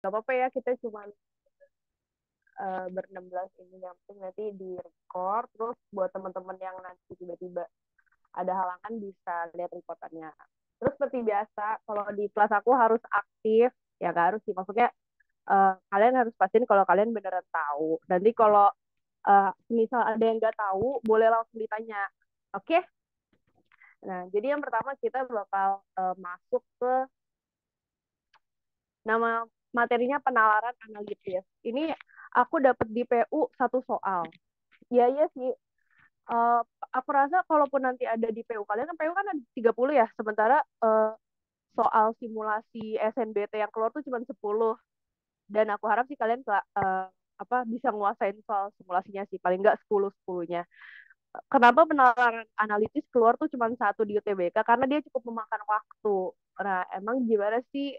Gak apa-apa ya, kita cuma ber-16 ini. Yang penting nanti di record. Terus buat teman-teman yang nanti tiba-tiba ada halangan bisa lihat reportannya. Terus seperti biasa, kalau di kelas aku harus aktif. Ya gak harus sih, maksudnya kalian harus pastiin kalau kalian beneran tahu. Nanti kalau misal ada yang nggak tahu, boleh langsung ditanya. Oke? Okay? Nah, jadi yang pertama kita bakal masuk ke nama materinya penalaran analitis. Ini aku dapat di PU satu soal. Iya, iya sih. Eh, aku rasa kalaupun nanti ada di PU, kalian kan PU kan ada 30 ya, sementara soal simulasi SNBT yang keluar tuh cuma 10. Dan aku harap sih kalian apa bisa nguasain soal simulasinya sih, paling nggak 10-10-nya. Kenapa penalaran analitis keluar tuh cuma satu di UTBK? Karena dia cukup memakan waktu. Nah, emang gimana sih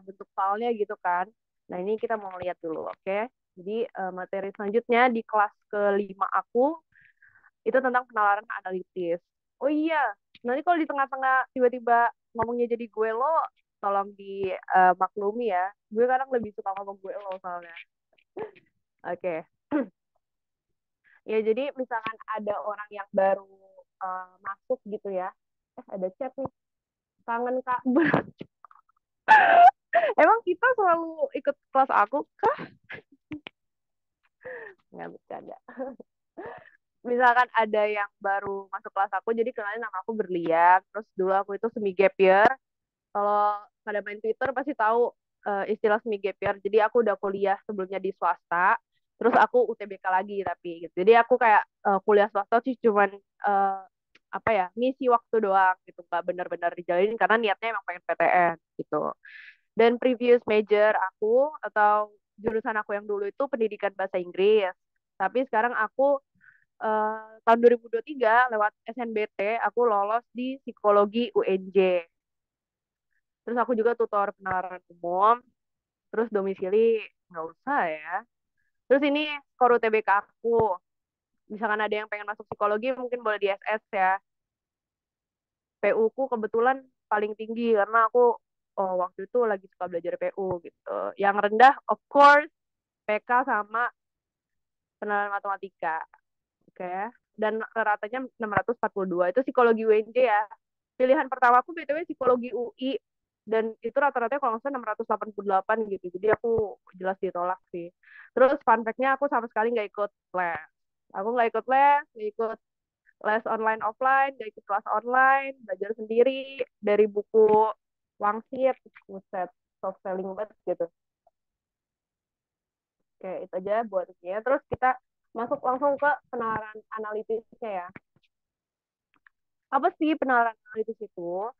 bentuk filenya gitu kan? Nah, ini kita mau lihat dulu, oke? Okay? Jadi materi selanjutnya di kelas kelima aku itu tentang penalaran analitis. Oh iya, nanti kalau di tengah-tengah tiba-tiba ngomongnya jadi gue lo, tolong dimaklumi ya. Gue kadang lebih suka ngomong gue lo soalnya. Oke. Okay. Ya, jadi misalkan ada orang yang baru masuk gitu ya. Ada chat nih. Kangen Kak. Emang kita selalu ikut kelas aku kah? Nggak bercanda. Misalkan ada yang baru masuk kelas aku, jadi kenalin nama aku Berlian. Terus dulu aku itu semi gap year. Kalau pada main Twitter pasti tahu istilah semi gap year. Jadi aku udah kuliah sebelumnya di swasta. Terus aku UTBK lagi tapi gitu. Jadi aku kayak kuliah swasta sih cuman uh, apa ya ngisi waktu doang gitu, nggak benar-benar dijalanin karena niatnya emang pengen PTN gitu. Dan previous major aku atau jurusan aku yang dulu itu pendidikan bahasa Inggris. Tapi sekarang aku tahun 2023 lewat SNBT aku lolos di psikologi UNJ. Terus aku juga tutor penalaran umum. Terus domisili nggak usah ya. Terus ini skor UTBK aku. Misalkan ada yang pengen masuk psikologi mungkin boleh di SS ya. PU ku kebetulan paling tinggi karena aku waktu itu lagi suka belajar PU gitu. Yang rendah of course PK sama penalaran matematika. Oke. Okay. Dan ratanya 642 itu psikologi UNJ ya. Pilihan pertama aku BTW psikologi UI dan itu rata-ratanya kalau nggak salah 688 gitu. Jadi aku jelas ditolak sih. Terus fun fact-nya aku sama sekali nggak ikut les. Aku nggak ikut les, nggak ikut les online offline, nggak ikut kelas online, belajar sendiri dari buku Wangsit, buset, soft selling banget gitu. Oke, itu aja buat ini ya. Terus kita masuk langsung ke penalaran analitisnya ya. Apa sih penalaran analitis itu?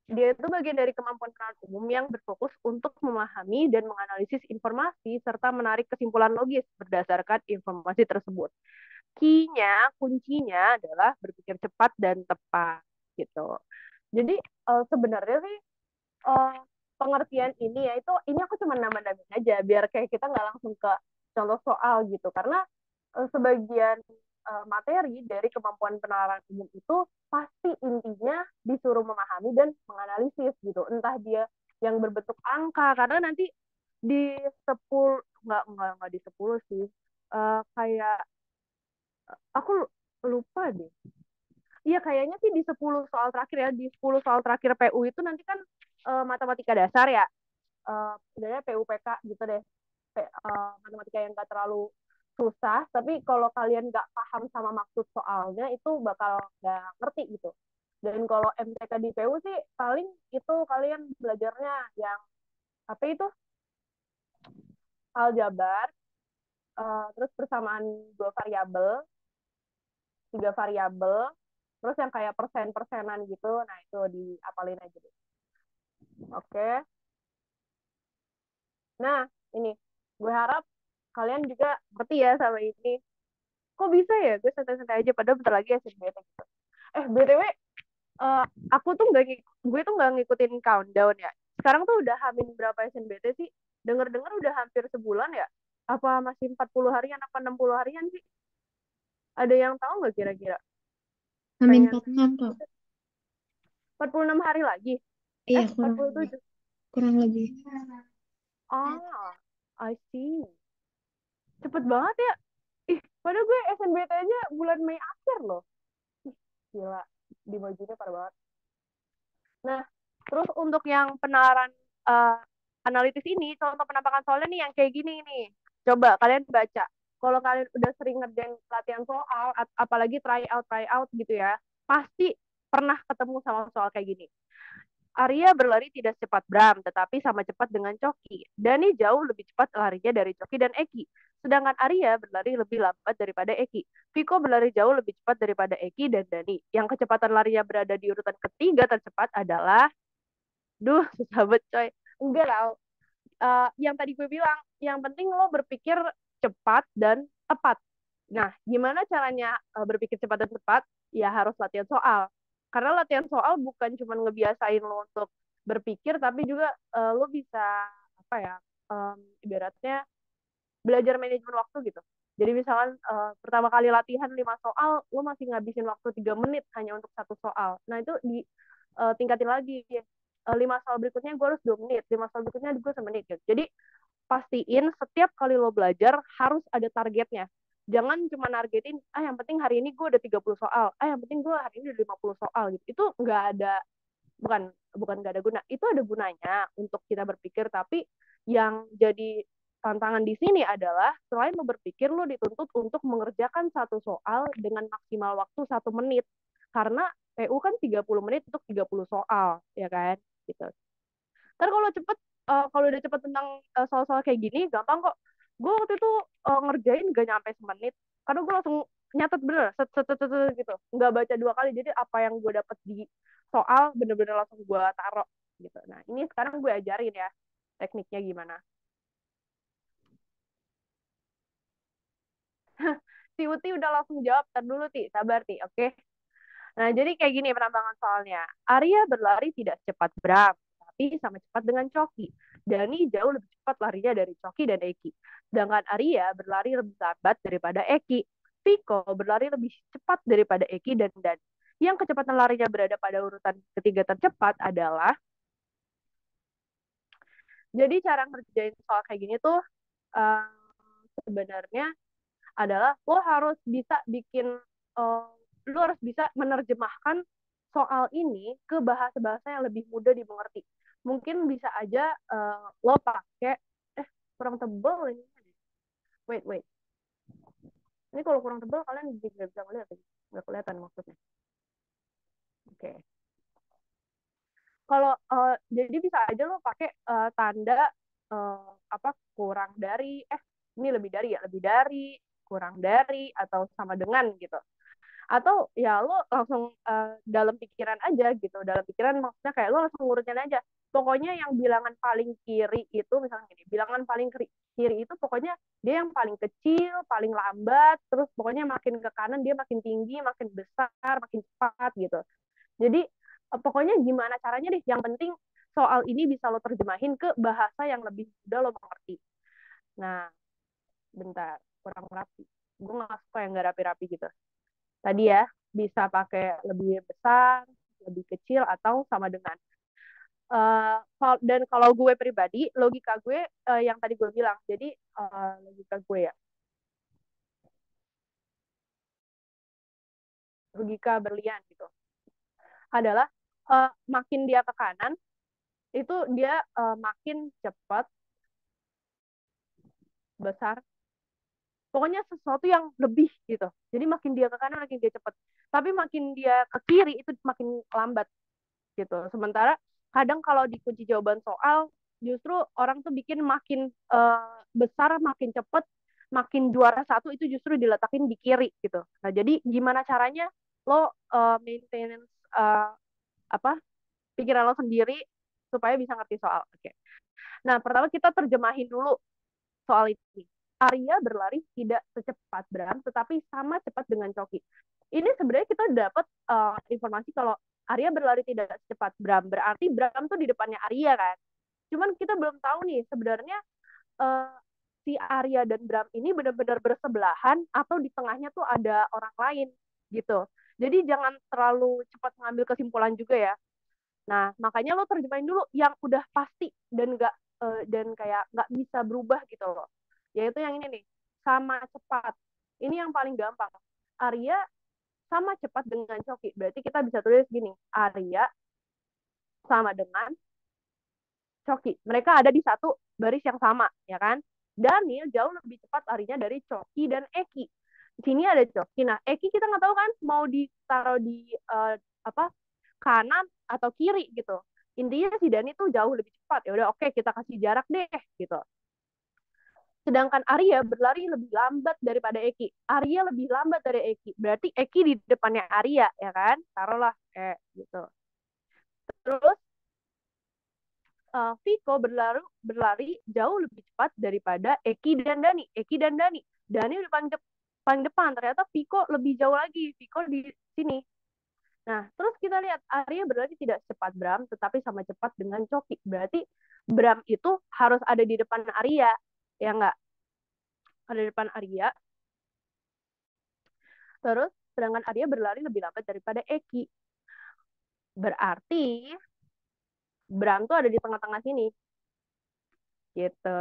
Dia itu bagian dari kemampuan penalaran umum yang berfokus untuk memahami dan menganalisis informasi serta menarik kesimpulan logis berdasarkan informasi tersebut. Kuncinya adalah berpikir cepat dan tepat gitu. Jadi sebenarnya sih uh, pengertian ini ya itu ini aku cuma nambah-nambahin aja biar kayak kita nggak langsung ke contoh soal gitu karena sebagian materi dari kemampuan penalaran umum itu pasti intinya disuruh memahami dan menganalisis gitu entah dia yang berbentuk angka karena nanti di 10 nggak di 10 sih. Kayak aku lupa deh. Iya kayaknya sih di 10 soal terakhir ya, di 10 soal terakhir PU itu nanti kan matematika dasar ya. Sebenarnya PUPK gitu deh. Matematika yang gak terlalu susah, tapi kalau kalian nggak paham sama maksud soalnya itu bakal nggak ngerti gitu. Dan kalau MTK di PU sih paling itu kalian belajarnya yang apa itu aljabar, terus persamaan dua variabel, tiga variabel, terus yang kayak persen-persenan gitu, nah itu diapalin aja deh. Oke, nah ini gue harap kalian juga ngerti ya sama ini. Kok bisa ya gue santai-santai aja padahal bentar lagi SNBT gitu. BTW eh, aku tuh gue tuh nggak ngikutin countdown ya. Sekarang tuh udah hamin berapa SNBT sih? Dengar-dengar udah hampir sebulan ya? Apa masih 40 harian apa 60 harian sih? Ada yang tahu nggak kira-kira? Amin Pengen 46 kok. 46 hari lagi. Iya, Empat kurang puluh lebih. tujuh Kurang lebih. Ah, I see. Cepet banget ya. Ih, padahal gue SNBT aja bulan Mei akhir loh. Ih, gila. Dimajunya parah banget. Nah, terus untuk yang penalaran uh, analitis ini, contoh penampakan soalnya nih yang kayak gini nih. Coba kalian baca. Kalau kalian udah sering ngerjain latihan soal, apalagi try out gitu ya, pasti pernah ketemu sama soal kayak gini. Arya berlari tidak secepat Bram, tetapi sama cepat dengan Coki. Dani jauh lebih cepat larinya dari Coki dan Eki. Sedangkan Arya berlari lebih lambat daripada Eki. Viko berlari jauh lebih cepat daripada Eki dan Dani. Yang kecepatan larinya berada di urutan ketiga tercepat adalah, duh, susah banget coy. Enggak tau. Yang tadi gue bilang, yang penting lo berpikir cepat dan tepat. Nah, gimana caranya berpikir cepat dan tepat? Ya harus latihan soal. Karena latihan soal bukan cuma ngebiasain lo untuk berpikir, tapi juga lo bisa apa ya? Ibaratnya belajar manajemen waktu gitu. Jadi misalkan pertama kali latihan 5 soal, lo masih ngabisin waktu 3 menit hanya untuk satu soal. Nah itu tingkatin lagi. 5 soal berikutnya gue harus 2 menit, 5 soal berikutnya gue 1 menit gitu. Jadi pastiin setiap kali lo belajar harus ada targetnya. Jangan cuma nargetin, yang penting hari ini gue udah 30 soal, yang penting gue hari ini udah 50 soal gitu. Itu nggak ada, bukan bukan nggak ada guna, itu ada gunanya untuk kita berpikir, tapi yang jadi tantangan di sini adalah selain lo berpikir, lo dituntut untuk mengerjakan satu soal dengan maksimal waktu 1 menit, karena PU kan 30 menit untuk 30 soal, ya kan, gitu. Ntar kalau cepet, kalau udah cepet tentang soal-soal kayak gini, gampang kok. Gue waktu itu ngerjain gak nyampe 1 menit, karena gue langsung nyatet bener, set, set, set, set, gitu. Nggak baca 2 kali, jadi apa yang gue dapet di soal bener-bener langsung gue taruh gitu. Nah ini sekarang gue ajarin ya tekniknya gimana. Si Uti udah langsung jawab, tar dulu Ti, sabar Ti, oke? Okay? Nah, jadi kayak gini penambangan soalnya. Arya berlari tidak cepat Bram, tapi sama cepat dengan Coki. Dani jauh lebih cepat larinya dari Coki dan Eki. Sedangkan Arya berlari lebih lambat daripada Eki. Piko berlari lebih cepat daripada Eki dan Dani. Yang kecepatan larinya berada pada urutan ketiga tercepat adalah, jadi cara ngerjain soal kayak gini tuh uh, sebenarnya adalah lo harus bisa bikin, uh, lo harus bisa menerjemahkan soal ini ke bahasa-bahasa yang lebih mudah dimengerti. Mungkin bisa aja lo pakai, kurang tebel ini. Wait, wait. Ini kalau kurang tebel kalian nggak bisa ngeliat, nggak kelihatan maksudnya. Oke. Okay. Kalau jadi bisa aja lo pakai tanda apa, kurang dari, ini lebih dari ya, lebih dari, kurang dari, atau sama dengan gitu. Atau ya lo langsung dalam pikiran aja gitu, dalam pikiran maksudnya kayak lo langsung ngurutin aja, pokoknya yang bilangan paling kiri itu, misalnya gini, bilangan paling kiri itu pokoknya dia yang paling kecil, paling lambat, terus pokoknya makin ke kanan dia makin tinggi, makin besar, makin cepat gitu. Jadi pokoknya gimana caranya deh, yang penting soal ini bisa lo terjemahin ke bahasa yang lebih mudah lo mengerti. Nah, bentar, kurang rapi, gue nggak suka yang nggak rapi-rapi gitu. Tadi ya, bisa pakai lebih besar, lebih kecil, atau sama dengan. Dan kalau gue pribadi, logika gue yang tadi gue bilang, jadi logika gue ya, logika berlian gitu, adalah makin dia ke kanan, itu dia makin cepat, besar, pokoknya sesuatu yang lebih gitu. Jadi makin dia ke kanan, makin dia cepat. Tapi makin dia ke kiri, itu makin lambat gitu. Sementara kadang kalau di kunci jawaban soal, justru orang tuh bikin makin besar, makin cepet, makin juara satu itu justru diletakin di kiri gitu. Nah jadi gimana caranya lo maintenance apa, pikiran lo sendiri supaya bisa ngerti soal. Oke. Nah pertama kita terjemahin dulu soal ini. Arya berlari tidak secepat Bram, tetapi sama cepat dengan Coki. Ini sebenarnya kita dapat informasi kalau Arya berlari tidak secepat Bram, berarti Bram tuh di depannya Arya kan. Cuman kita belum tahu nih sebenarnya uh, si Arya dan Bram ini benar-benar bersebelahan atau di tengahnya tuh ada orang lain gitu. Jadi jangan terlalu cepat mengambil kesimpulan juga ya. Nah, makanya lo terjemahin dulu yang udah pasti dan nggak dan kayak nggak bisa berubah gitu loh. Yaitu yang ini nih, sama cepat. Ini yang paling gampang. Arya sama cepat dengan Coki. Berarti kita bisa tulis gini, Arya sama dengan Coki. Mereka ada di satu baris yang sama, ya kan? Daniel jauh lebih cepat larinya dari Coki dan Eki. Di sini ada Coki. Nah, Eki kita nggak tahu kan mau ditaruh di apa kanan atau kiri gitu. Intinya si Dani tuh jauh lebih cepat. Ya udah oke, kita kasih jarak deh gitu. Sedangkan Arya berlari lebih lambat daripada Eki. Arya lebih lambat dari Eki. Berarti Eki di depannya Arya, ya kan? Taruhlah gitu. Terus Viko berlari jauh lebih cepat daripada Eki dan Dani. Eki dan Dani. Dani di paling depan. Ternyata Viko lebih jauh lagi. Viko di sini. Nah, terus kita lihat Arya berlari tidak cepat Bram, tetapi sama cepat dengan Coki. Berarti Bram itu harus ada di depan Arya, ya nggak? Ada di depan Arya. Terus, sedangkan Arya berlari lebih lambat daripada Eki. Berarti Bram tuh ada di tengah-tengah sini. Gitu.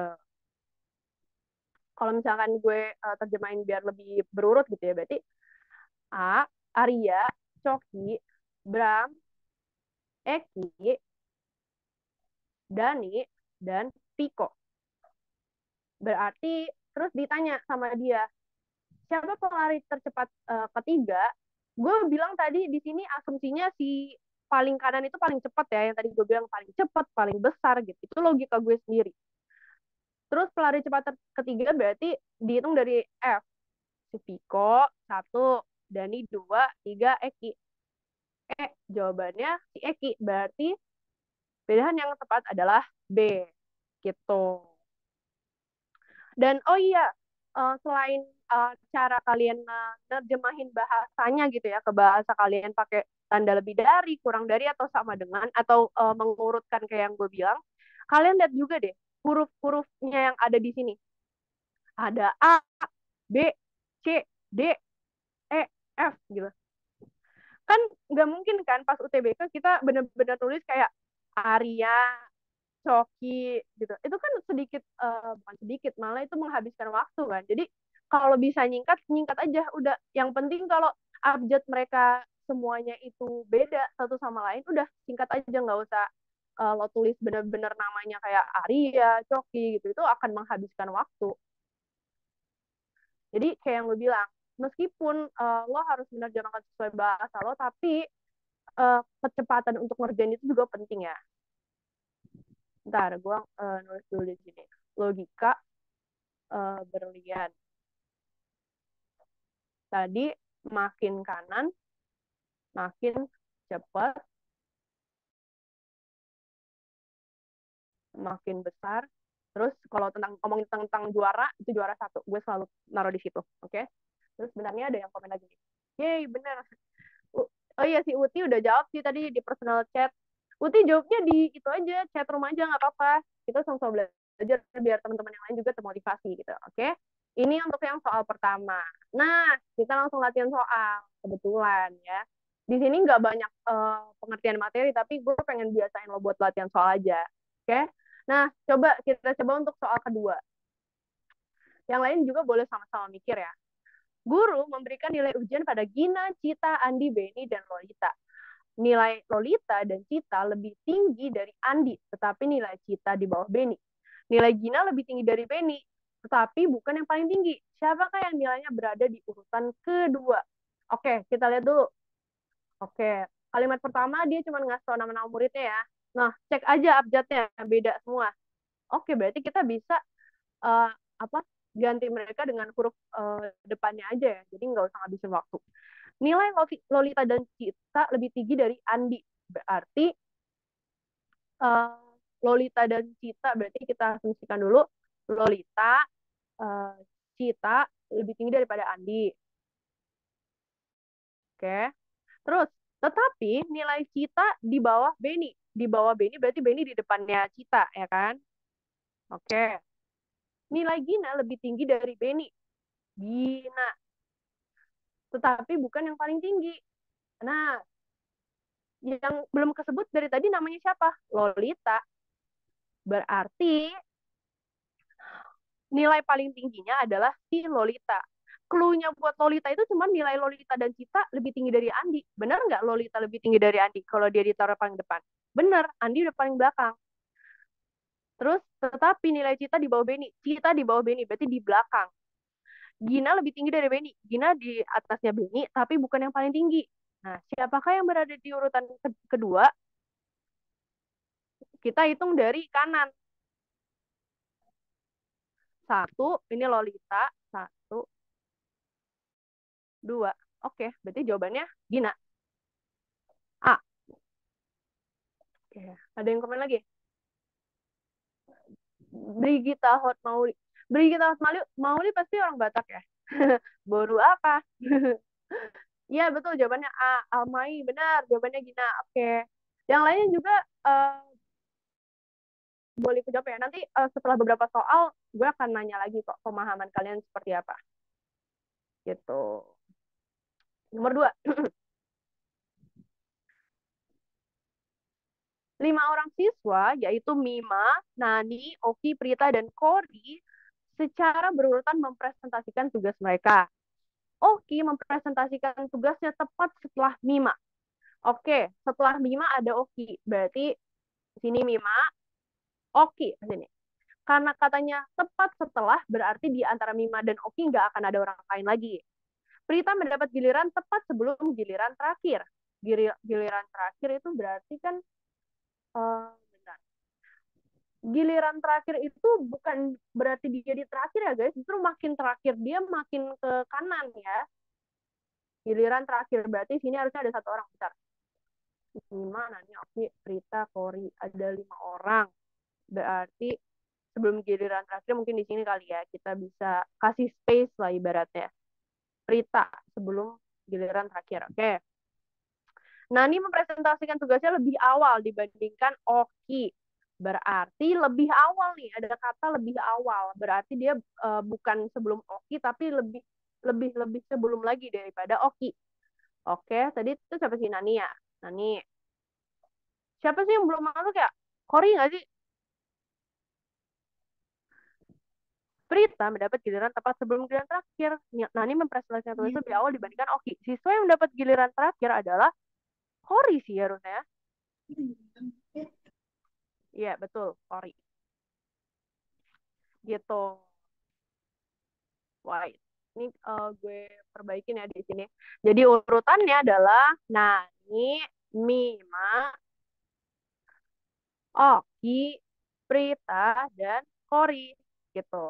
Kalau misalkan gue terjemahin biar lebih berurut gitu ya, berarti A, Arya, Coki, Bram, Eki, Dani, dan Piko. Berarti terus ditanya sama dia, siapa pelari tercepat ketiga? Gue bilang tadi di sini asumsinya si paling kanan itu paling cepat ya, yang tadi gue bilang paling cepat, paling besar gitu. Itu logika gue sendiri. Terus pelari cepat ketiga berarti dihitung dari F. Si Piko, satu, Dani, dua, tiga, Eki. Jawabannya si Eki. Berarti pilihan yang tepat adalah B. Gitu. Dan oh iya, selain cara kalian nerjemahin bahasanya gitu ya ke bahasa kalian pakai tanda lebih dari, kurang dari atau sama dengan atau mengurutkan kayak yang gue bilang, kalian lihat juga deh huruf-hurufnya yang ada di sini. Ada A, B, C, D, E, F gitu. Kan nggak mungkin kan pas UTBK kita bener-bener tulis kayak Arya, Coki gitu. Itu kan sedikit bukan sedikit, malah itu menghabiskan waktu kan. Jadi kalau bisa nyingkat, nyingkat aja udah. Yang penting kalau abjad mereka semuanya itu beda satu sama lain, udah singkat aja, nggak usah lo tulis bener-bener namanya kayak Arya, Coki gitu. Itu akan menghabiskan waktu. Jadi kayak yang gue bilang, meskipun lo harus menerjemahkan sesuai bahasa lo, tapi kecepatan untuk ngerjain itu juga penting ya. Ntar gue nulis dulu di sini. Logika berlian. Tadi makin kanan, makin cepat, makin besar. Terus kalau ngomongin tentang juara, itu juara satu. Gue selalu naruh di situ. Oke? Okay? Terus sebenarnya ada yang komen lagi nih. Yeay, bener. Oh iya, si Uti udah jawab sih tadi di personal chat. Uti jawabnya di itu aja, chat room aja, nggak apa-apa. Kita sama-sama belajar biar teman-teman yang lain juga termotivasi gitu. Oke? Okay? Ini untuk yang soal pertama. Nah, kita langsung latihan soal. Kebetulan ya. Di sini nggak banyak pengertian materi, tapi gue pengen biasain lo buat latihan soal aja. Oke? Okay? Nah, kita coba untuk soal kedua. Yang lain juga boleh sama-sama mikir ya. Guru memberikan nilai ujian pada Gina, Cita, Andi, Beni, dan Lolita. Nilai Lolita dan Cita lebih tinggi dari Andi, tetapi nilai Cita di bawah Beni. Nilai Gina lebih tinggi dari Beni, tetapi bukan yang paling tinggi. Siapakah yang nilainya berada di urutan kedua? Oke, kita lihat dulu. Oke, kalimat pertama dia cuma ngasih tau nama-nama muridnya ya. Nah, cek aja abjadnya, beda semua. Oke, berarti kita bisa uh, apa ganti mereka dengan huruf depannya aja ya. Jadi nggak usah ngabisin waktu. Nilai Lolita dan Cita lebih tinggi dari Andi. Berarti uh, Lolita dan Cita, berarti kita asumsikan dulu Lolita, uh, Cita lebih tinggi daripada Andi. Oke. Terus, tetapi nilai Cita di bawah Beni. Di bawah Beni berarti Beni di depannya Cita, ya kan? Oke. Nilai Gina lebih tinggi dari Beni. Gina. Tetapi bukan yang paling tinggi. Nah, yang belum kesebut dari tadi namanya siapa? Lolita. Berarti nilai paling tingginya adalah si Lolita. Clue-nya buat Lolita itu cuma nilai Lolita dan Cita lebih tinggi dari Andi. Bener nggak Lolita lebih tinggi dari Andi kalau dia ditaruh paling depan? Bener, Andi udah paling belakang. Terus tetapi nilai Cita di bawah Beni. Cita di bawah Beni, berarti di belakang. Gina lebih tinggi dari Beni. Gina di atasnya Beni, tapi bukan yang paling tinggi. Nah, siapakah yang berada di urutan kedua? Kita hitung dari kanan. Satu, ini Lolita. Satu, dua. Oke, berarti jawabannya Gina. A. Oke. Ada yang komen lagi? Brigita Hot Mauli. Brigita Hot Mauli, Mauli pasti orang Batak ya? Boru apa? Iya, betul. Jawabannya A. Almai. Benar. Jawabannya Gina. Oke. Yang lainnya juga eh, boleh kejawab ya. Nanti setelah beberapa soal, gue akan nanya lagi kok pemahaman kalian seperti apa. Gitu. Nomor dua. 5 orang siswa, yaitu Mima, Nani, Oki, Prita, dan Kori, secara berurutan mempresentasikan tugas mereka. Oki mempresentasikan tugasnya tepat setelah Mima. Oke, setelah Mima ada Oki. Berarti sini Mima, Oki sini. Karena katanya tepat setelah, berarti di antara Mima dan Oki nggak akan ada orang lain lagi. Prita mendapat giliran tepat sebelum giliran terakhir. Giliran terakhir itu berarti kan bentar. Giliran terakhir itu bukan berarti dia di terakhir ya guys, justru makin terakhir dia makin ke kanan ya. Giliran terakhir berarti sini harusnya ada 1 orang besar. 5, Nani, Oki, Prita, Kori, ada 5 orang. Berarti sebelum giliran terakhir mungkin di sini kali ya kita bisa kasih space lah ibaratnya. Prita sebelum giliran terakhir. Oke. Nani mempresentasikan tugasnya lebih awal dibandingkan Oki. Berarti lebih awal nih, ada kata lebih awal. Berarti dia bukan sebelum Oki tapi lebih lebih lebih sebelum lagi daripada Oki. Oke, tadi itu siapa sih Nani ya? Nani. Siapa sih yang belum masuk ya? Kori nggak sih? Prita mendapat giliran tepat sebelum giliran terakhir. Nani mempresentasikan tugas lebih awal dibandingkan Oki. Siswa yang mendapat giliran terakhir adalah Kori sih harusnya. Iya, betul, Kori. Gitu. Wah, ini gue perbaikin ya di sini. Jadi urutannya adalah Nani, Mima, Oki, Prita, dan Kori. Gitu.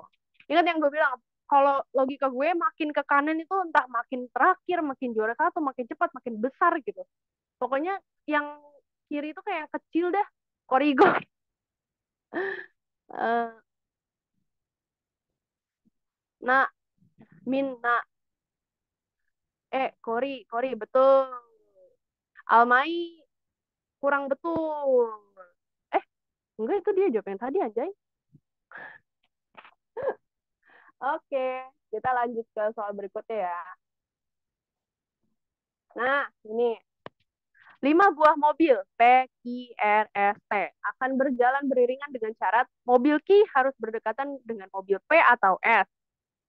Ingat yang gue bilang, kalau logika gue makin ke kanan itu entah makin terakhir, makin juara satu, makin cepat, makin besar gitu. Pokoknya yang kiri itu kayak yang kecil dah. Korigo. uh, nah, Min, Kori, betul. Almai, kurang betul. Eh, enggak itu dia jawab yang tadi anjay. Oke, kita lanjut ke soal berikutnya ya. Nah, ini 5 buah mobil P, Q, R, S, T akan berjalan beriringan dengan syarat mobil Q harus berdekatan dengan mobil P atau S.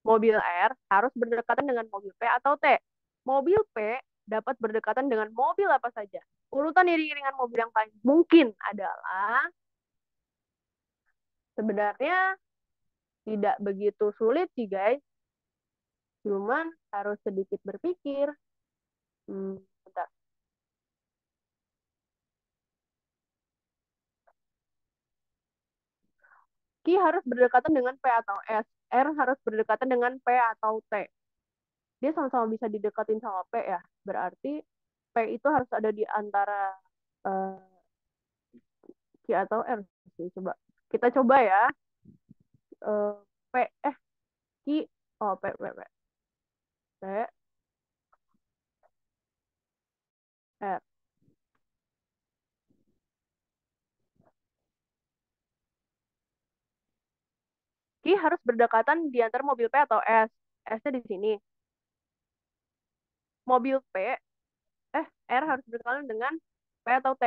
Mobil R harus berdekatan dengan mobil P atau T. Mobil P dapat berdekatan dengan mobil apa saja. Urutan iring-iringan mobil yang paling mungkin adalah sebenarnya tidak begitu sulit sih guys. Cuman harus sedikit berpikir. Bentar. Q harus berdekatan dengan P atau S. R harus berdekatan dengan P atau T. Dia sama-sama bisa didekatin sama P ya. Berarti P itu harus ada di antara uh, Q atau R sih. Coba kita coba ya. P Q P P R. Q harus berdekatan di antara mobil P atau S. S-nya di sini. Mobil P R harus berdekatan dengan P atau T.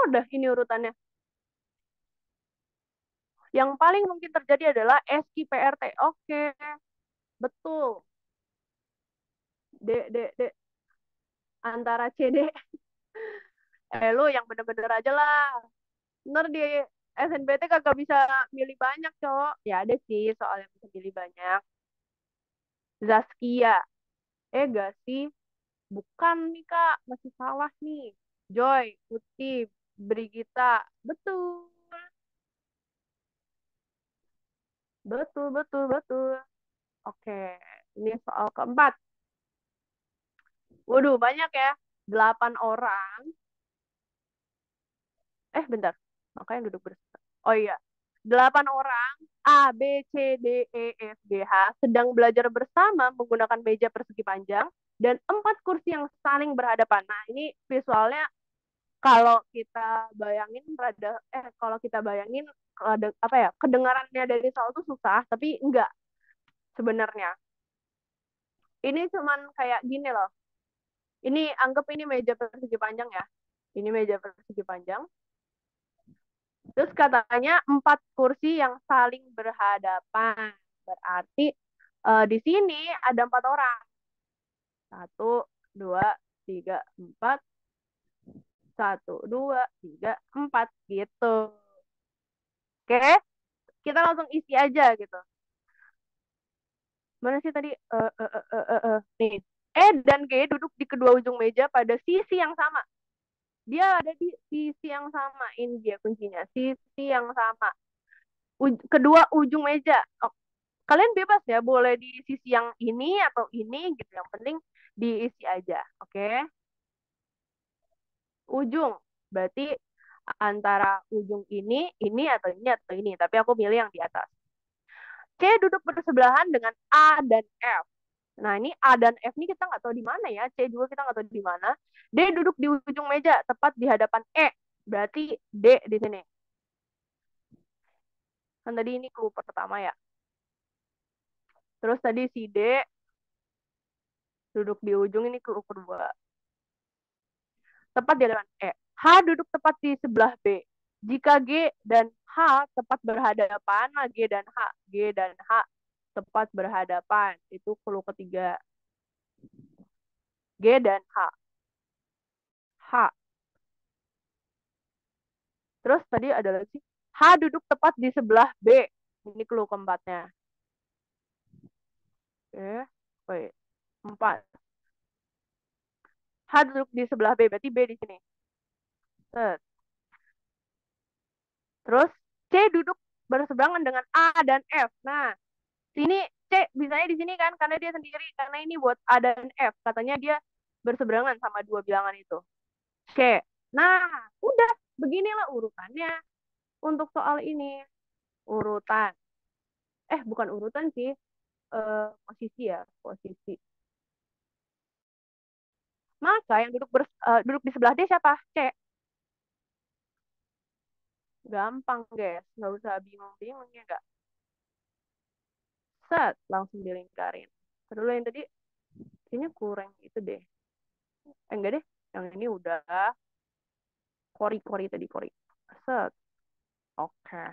udah ini urutannya. Yang paling mungkin terjadi adalah SKPRT. Oke, betul. D, D, D. Antara CD. Lu yang bener-bener aja lah. Ntar di SNBT kagak bisa milih banyak, cowok. Ya ada sih soal yang bisa milih banyak. Zaskia. Gak sih? Bukan nih, Kak. Masih salah nih. Joy, Putih, Brigita. Betul. Betul, betul, betul. Oke. Ini soal keempat. Waduh, banyak ya. 8 orang. Bentar. Makanya duduk bersama. Oh iya. 8 orang A, B, C, D, E, F, G, H sedang belajar bersama menggunakan meja persegi panjang dan 4 kursi yang saling berhadapan. Nah, ini visualnya kalau kita bayangin kalau kita bayangin apa ya, kedengarannya dari soal itu susah, tapi enggak sebenarnya. Ini cuman kayak gini loh. Ini anggap ini meja persegi panjang ya. Ini meja persegi panjang. Terus katanya 4 kursi yang saling berhadapan. Berarti di sini ada 4 orang. Satu, dua, tiga, empat. Satu, dua, tiga, empat gitu. Oke, kita langsung isi aja gitu. Mana sih tadi? Nih, E dan G duduk di kedua ujung meja pada sisi yang sama. Dia ada di sisi yang sama. Ini dia kuncinya. Sisi yang sama. Kedua ujung meja. Oh, kalian bebas ya, boleh di sisi yang ini atau ini gitu. Yang penting diisi aja. Oke. Ujung. Berarti antara ujung ini atau ini. Tapi aku milih yang di atas. C duduk bersebelahan dengan A dan F. Nah, ini A dan F ini kita nggak tahu di mana ya. C juga kita nggak tahu di mana. D duduk di ujung meja, tepat di hadapan E. Berarti D di sini. Kan tadi ini clue pertama ya. Terus tadi si D duduk di ujung, ini clue kedua. Tepat di hadapan E. H duduk tepat di sebelah B. Jika G dan H tepat berhadapan, nah G dan H tepat berhadapan. Itu clue ketiga. G dan H. H. Terus tadi ada lagi. H duduk tepat di sebelah B. Ini clue keempatnya. Oke. Wait. 4. H duduk di sebelah B. Berarti B di sini. Set. Terus C duduk berseberangan dengan A dan F. Nah, sini C bisanya di sini kan karena dia sendiri, karena ini buat A dan F. Katanya dia berseberangan sama dua bilangan itu. C. Nah, udah beginilah urutannya untuk soal ini. Urutan. Bukan urutan sih. Posisi ya, posisi. Maka yang duduk di sebelah D siapa? C. Gampang, guys. Nggak usah bingung-bingung ya, nggak? Set, langsung dilingkarin. Terus yang tadi, kayaknya kurang itu deh. Enggak deh. Yang ini udah. Kori-kori tadi, kori. Set. Oke.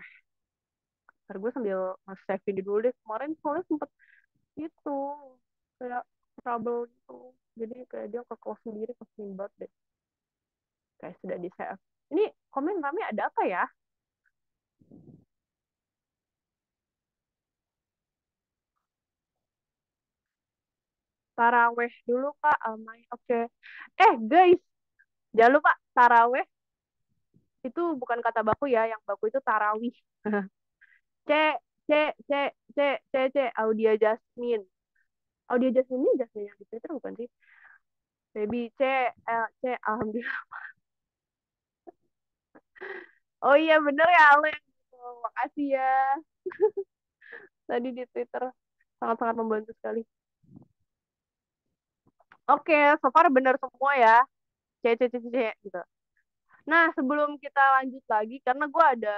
Ntar gue sambil nge-save ini dulu deh. Kemarin soalnya sempet itu. Kayak trouble gitu. Jadi kayak dia ke close sendiri, ke banget deh. Kayak sudah di-save. Ini komen rame ada apa ya? Taraweh dulu, Kak. Almay. Oke. Guys. Jangan lupa, taraweh itu bukan kata baku ya. Yang baku itu tarawih. C, C, C, C, C, C. Audia Jasmine. Audia Jasmine ini Jasmine yang di Twitter bukan sih? Baby C, L, C. Alhamdulillah. Oh iya, bener ya, Ale. Makasih ya. Tadi di Twitter. Sangat-sangat membantu sekali. Oke, so far bener semua ya. C, C, C, C, C, gitu. Nah, sebelum kita lanjut lagi, karena gue ada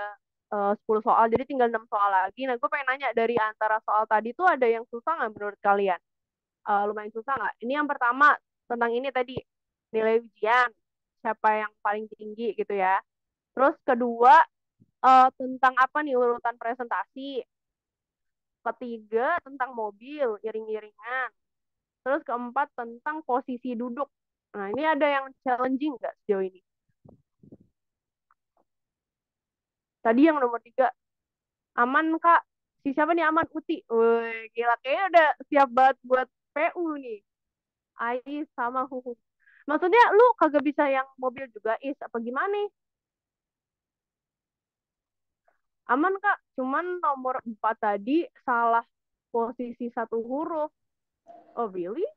10 soal, jadi tinggal 6 soal lagi. Nah, gue pengen nanya, dari antara soal tadi tuh ada yang susah nggak menurut kalian? Lumayan susah nggak? Ini yang pertama, tentang ini tadi, nilai ujian. Siapa yang paling tinggi gitu ya. Terus kedua, tentang apa nih urutan presentasi. Ketiga, tentang mobil, iring-iringan. Terus keempat, tentang posisi duduk. Nah, ini ada yang challenging nggak sejauh ini? Tadi yang nomor tiga, aman Kak. Si siapa nih aman? Uti. Wih, gila. Kayaknya udah siap banget buat PU nih. Ais sama Huhu. Maksudnya lu kagak bisa yang mobil juga, Is? Apa gimana nih? Aman Kak. Cuman nomor 4 tadi salah posisi satu huruf. Oh, really?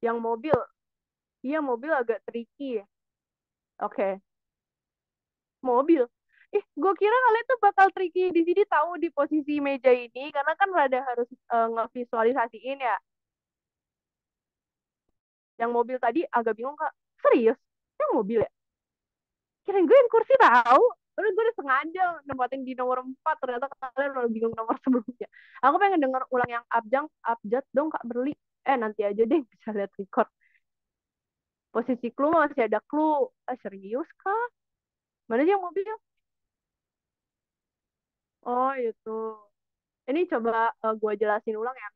Yang mobil? Iya, mobil agak tricky. Oke, mobil. Gue kira kalian tuh bakal tricky di sini tahu di posisi meja ini karena kan rada harus ngevisualisasiin ya. Yang mobil tadi agak bingung Kak. Serius? Yang mobil ya? Kirain gue yang kursi tahu. Terus gue udah sengaja nempatin di nomor 4 ternyata kalian udah bingung nomor sebelumnya. Aku pengen denger ulang yang abjad dong Kak Berli. Nanti aja deh bisa lihat record. Posisi clue masih ada clue. Serius Kak? Mana sih yang mobil? Oh itu. Ini coba gue jelasin ulang ya,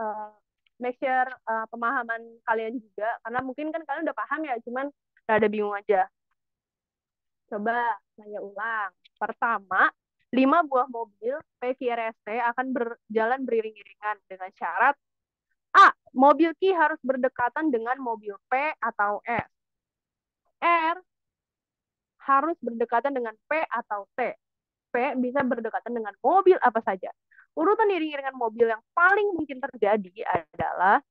uh, make sure pemahaman kalian juga, karena mungkin kan kalian udah paham ya, cuman rada bingung aja. Coba saya ulang. Pertama, 5 buah mobil PQRST akan berjalan beriring-iringan dengan syarat A. Mobil Q harus berdekatan dengan mobil P atau S. R harus berdekatan dengan P atau T. P bisa berdekatan dengan mobil apa saja. Urutan iring-iringan mobil yang paling mungkin terjadi adalah,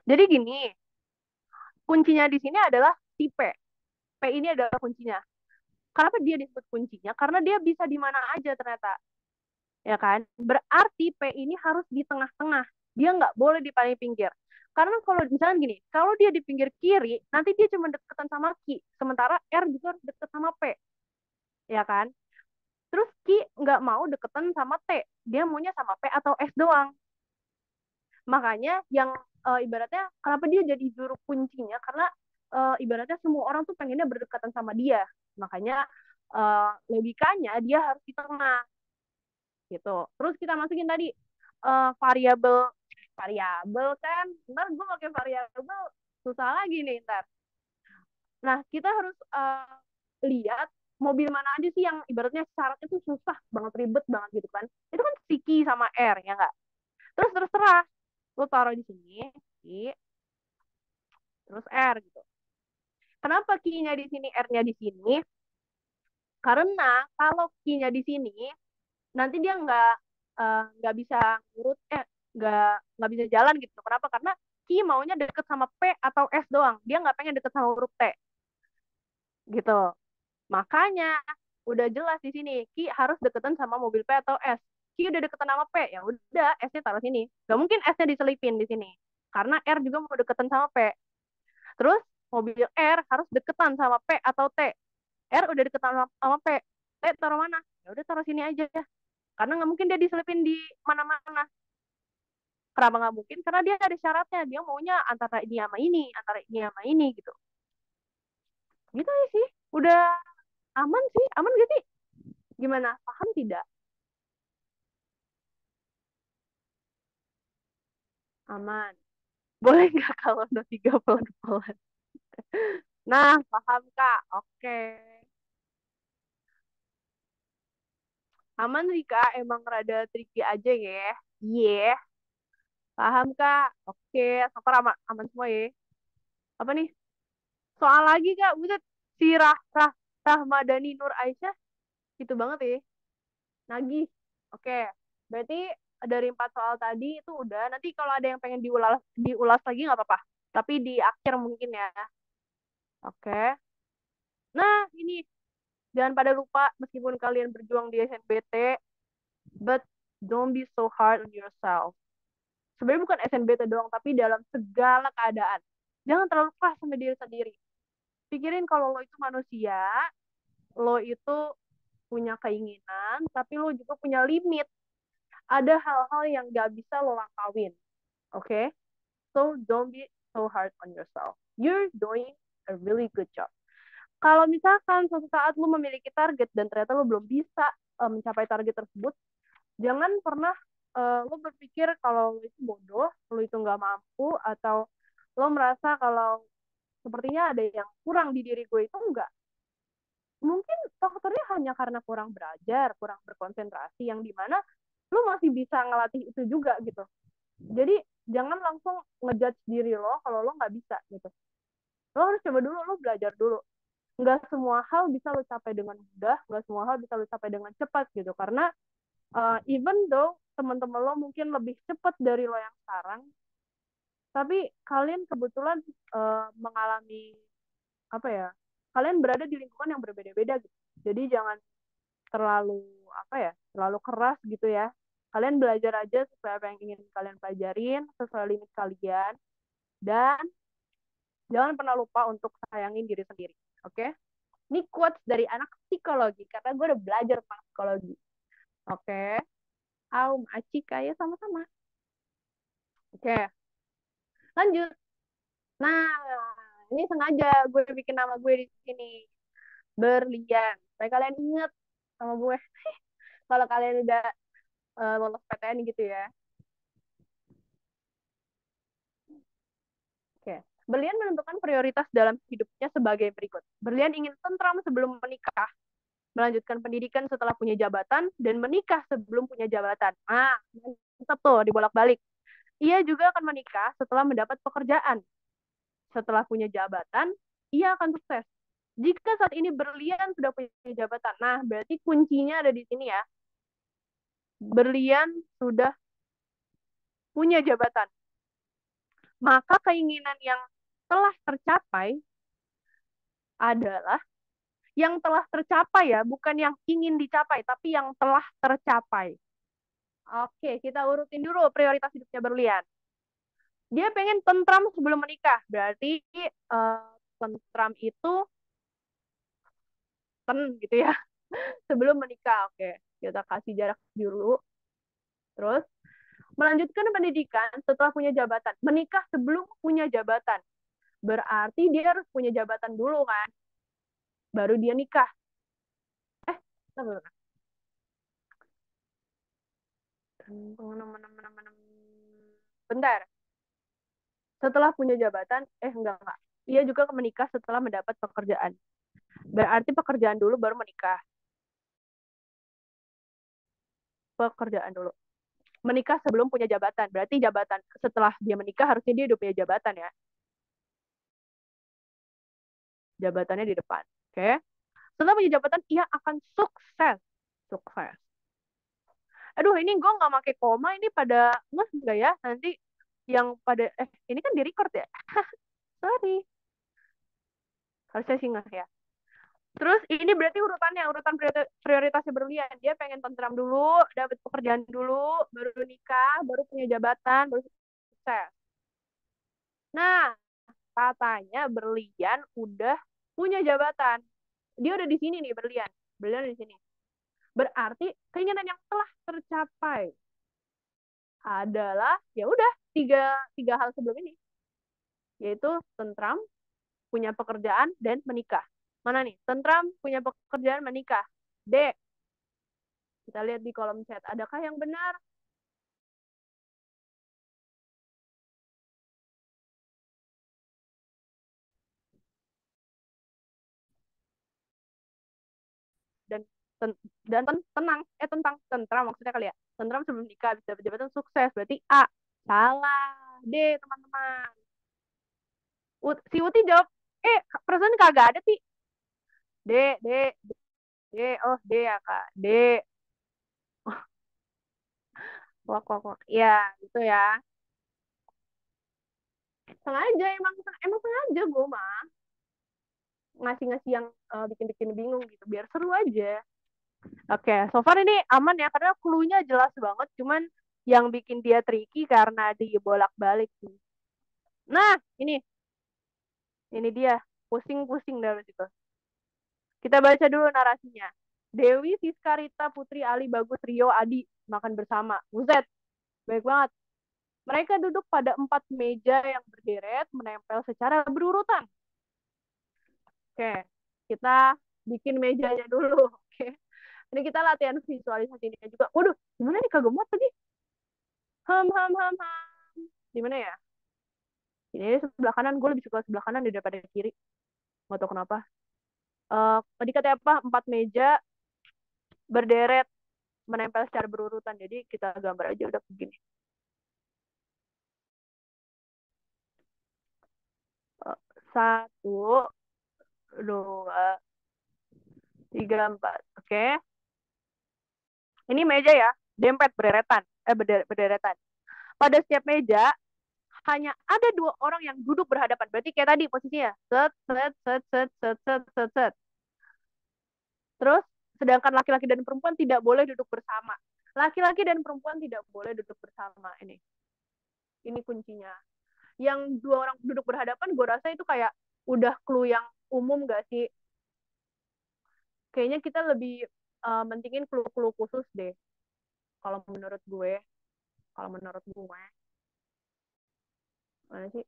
jadi gini, kuncinya di sini adalah si P. P ini adalah kuncinya. Kenapa dia disebut kuncinya? Karena dia bisa di mana aja ternyata. Ya kan? Berarti P ini harus di tengah-tengah. Dia nggak boleh di paling pinggir. Karena kalau misalnya gini, kalau dia di pinggir kiri, nanti dia cuma deketan sama Q. Sementara R juga harus deket sama P. Ya kan? Terus Q nggak mau deketan sama T. Dia maunya sama P atau S doang. Makanya yang ibaratnya kenapa dia jadi juru kuncinya, karena ibaratnya semua orang tuh pengennya berdekatan sama dia. Makanya logikanya dia harus di tengah gitu. Terus kita masukin tadi variabel variabel kan. Ntar gue pakai variabel susah lagi nih ntar. Nah, kita harus lihat mobil mana aja sih yang ibaratnya syaratnya tuh susah banget, ribet banget gitu kan. Itu kan Vicky sama R ya nggak? Terus terserah lo taruh di sini I, terus R gitu. Kenapa key-nya di sini, R-nya di sini? Karena kalau key-nya di sini, nanti dia nggak bisa ngurut, nggak bisa jalan gitu. Kenapa? Karena key maunya deket sama P atau S doang. Dia nggak pengen deket sama huruf T gitu. Makanya udah jelas di sini, key harus deketan sama mobil P atau S. Key udah deketan sama P, ya udah S-nya taruh sini. Gak mungkin S-nya diselipin di sini. Karena R juga mau deketan sama P. Terus mobil R harus deketan sama P atau T. R udah deketan sama P. T taruh mana? Ya udah taruh sini aja ya. Karena nggak mungkin dia diselipin di mana-mana. Kenapa nggak mungkin? Karena dia ada syaratnya. Dia maunya antara ini sama ini gitu. Gitu sih. Udah aman sih. Aman gak sih? Gimana? Paham tidak? Aman. Boleh nggak kalau udah 3 pelan-pelan? Nah, paham Kak. Oke. Aman sih Kak. Emang rada tricky aja ya. Iya. Paham Kak. Oke. Sampai aman, aman semua ya. Apa nih? Soal lagi Kak. Buset. Si Rahmadani Nur Aisyah. Itu banget ya. Nagih. Oke. Berarti dari 4 soal tadi itu udah. Nanti kalau ada yang pengen diulas lagi nggak apa-apa. Tapi di akhir mungkin ya. Oke. Nah, ini jangan pada lupa meskipun kalian berjuang di SNBT, but don't be so hard on yourself. Sebenarnya bukan SNBT doang, tapi dalam segala keadaan. Jangan terlalu keras sama diri sendiri. Pikirin kalau lo itu manusia, lo itu punya keinginan, tapi lo juga punya limit. Ada hal-hal yang gak bisa lo lakawin. Oke? Okay? So don't be so hard on yourself. You're doing a really good job. Kalau misalkan suatu saat lu memiliki target dan ternyata lu belum bisa mencapai target tersebut, jangan pernah lu berpikir kalau lu itu bodoh, lu itu nggak mampu, atau lo merasa kalau sepertinya ada yang kurang di diri gue. Itu enggak. Mungkin faktornya hanya karena kurang belajar, kurang berkonsentrasi, yang dimana lu masih bisa ngelatih itu juga gitu. Jadi jangan langsung ngejudge diri lo kalau lo nggak bisa gitu. Lo harus coba dulu, lo belajar dulu. Nggak semua hal bisa lo capai dengan mudah, nggak semua hal bisa lo capai dengan cepat gitu. Karena even though teman-teman lo mungkin lebih cepat dari lo yang sekarang, tapi kalian kebetulan mengalami apa ya? Kalian berada di lingkungan yang berbeda-beda gitu. Jadi jangan terlalu apa ya? Terlalu keras gitu ya. Kalian belajar aja sesuai apa yang ingin kalian pelajarin, sesuai limit kalian, dan jangan pernah lupa untuk sayangin diri sendiri. Oke? Okay? Ini quotes dari anak psikologi karena gue udah belajar tentang psikologi. Oke? Okay? Aum, Acika ya sama-sama. Oke, okay. Lanjut. Nah, ini sengaja gue bikin nama gue di sini. Berlian. Supaya kalian inget sama gue. Kalau kalian udah lolos PTN gitu ya. Oke. Okay. Berlian menentukan prioritas dalam hidupnya sebagai berikut. Berlian ingin tentram sebelum menikah, melanjutkan pendidikan setelah punya jabatan, dan menikah sebelum punya jabatan. Ah, mantap tuh, dibolak-balik. Ia juga akan menikah setelah mendapat pekerjaan. Setelah punya jabatan, ia akan sukses. Jika saat ini berlian sudah punya jabatan, nah berarti kuncinya ada di sini ya. Berlian sudah punya jabatan. Maka keinginan yang telah tercapai adalah yang telah tercapai ya, bukan yang ingin dicapai, tapi yang telah tercapai. Oke, kita urutin dulu prioritas hidupnya berlian. Dia pengen tentram sebelum menikah. Berarti tentram itu gitu ya. Sebelum menikah. Oke, kita kasih jarak dulu. Terus melanjutkan pendidikan setelah punya jabatan. Menikah sebelum punya jabatan. Berarti dia harus punya jabatan dulu kan. Baru dia nikah. Eh, bentar. Setelah punya jabatan, enggak. Ia juga menikah setelah mendapat pekerjaan. Berarti pekerjaan dulu baru menikah. Pekerjaan dulu. Menikah sebelum punya jabatan. Berarti jabatan setelah dia menikah harusnya dia udah punya jabatan ya. Jabatannya di depan. Oke. Okay? Setelah punya jabatan, ia akan sukses. Sukses. Aduh, ini gue nggak pakai koma, ini pada nges nggak ya? Nanti yang pada, ini kan di record ya? Sorry. Harusnya sih nggak ya. Terus ini berarti urutannya, urutan prioritasnya berlian. Dia pengen tentram dulu, dapat pekerjaan dulu, baru nikah, baru punya jabatan, baru sukses. Nah, katanya berlian udah punya jabatan. Dia udah di sini nih berlian. Berlian di sini. Berarti keinginan yang telah tercapai adalah ya udah tiga hal sebelum ini, yaitu tentram, punya pekerjaan, dan menikah. Mana nih? Tentram, punya pekerjaan, menikah. D. Kita lihat di kolom chat. Adakah yang benar? Dan ten, dan tenang, tentang tentram maksudnya kali ya. Tentram sebelum nikah, bisa jabatan sukses. Berarti A. Salah. D, teman-teman. Si Uti jawab, perasaan kagak ada, sih. D, D, D. Oh, D ya, Kak. D. Wak, wak, wak. Ya, gitu ya. Sengaja, emang sengaja gue mah ngasih-ngasih yang bikin-bikin bingung gitu, biar seru aja. Oke, so far ini aman ya, karena clue-nya jelas banget, cuman yang bikin dia tricky karena dibolak-balik sih. Nah, ini dia, pusing-pusing dari situ. Kita baca dulu narasinya. Dewi, Siska, Rita, Putri, Ali, Bagus, Rio, Adi makan bersama. Buset, baik banget. Mereka duduk pada 4 meja yang berderet, menempel secara berurutan. Oke, Kita bikin mejanya dulu. Oke. Ini kita latihan visualisasinya juga. Waduh, gimana nih kagak muat tadi? Ham, ham, ham, ham. Gimana ya? Ini sebelah kanan. Gue lebih suka sebelah kanan daripada kiri. Nggak tahu kenapa. Tadi katanya apa? 4 meja berderet menempel secara berurutan. Jadi kita gambar aja udah begini. 1, 2, 3, 4. Oke. Ini meja ya. Dempet berderetan. Berderetan. Pada setiap meja hanya ada 2 orang yang duduk berhadapan. Berarti kayak tadi posisinya. Set, set, set, set, set, set, set, set. Terus, sedangkan laki-laki dan perempuan tidak boleh duduk bersama. Laki-laki dan perempuan tidak boleh duduk bersama. Ini kuncinya. Yang 2 orang duduk berhadapan, gue rasa itu kayak udah clue yang umum gak sih? Kayaknya kita lebih mentingin clue-clue khusus deh. Kalau menurut gue. Kalau menurut gue. Mana sih?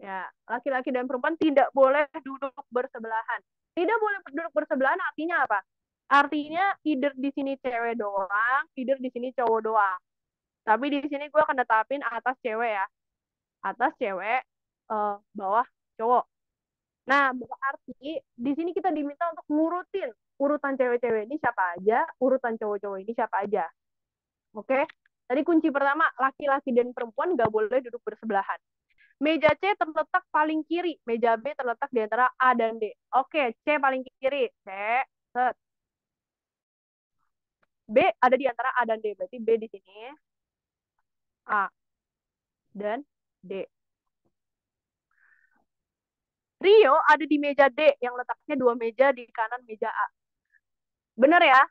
Ya, laki-laki dan perempuan tidak boleh duduk bersebelahan. Tidak boleh duduk bersebelahan artinya apa? Artinya either di sini cewek doang, either di sini cowok doang. Tapi di sini gue akan tetapin atas cewek ya. Atas cewek, bawah cowok. Nah, berarti di sini kita diminta untuk ngurutin urutan cewek-cewek ini siapa aja, urutan cowok-cowok ini siapa aja. Oke? Tadi kunci pertama, laki-laki dan perempuan nggak boleh duduk bersebelahan. Meja C terletak paling kiri, meja B terletak di antara A dan D. Oke, C paling kiri. C, set. B ada di antara A dan D. Berarti B di sini, A dan D. Rio ada di meja D yang letaknya 2 meja di kanan meja A. Bener ya?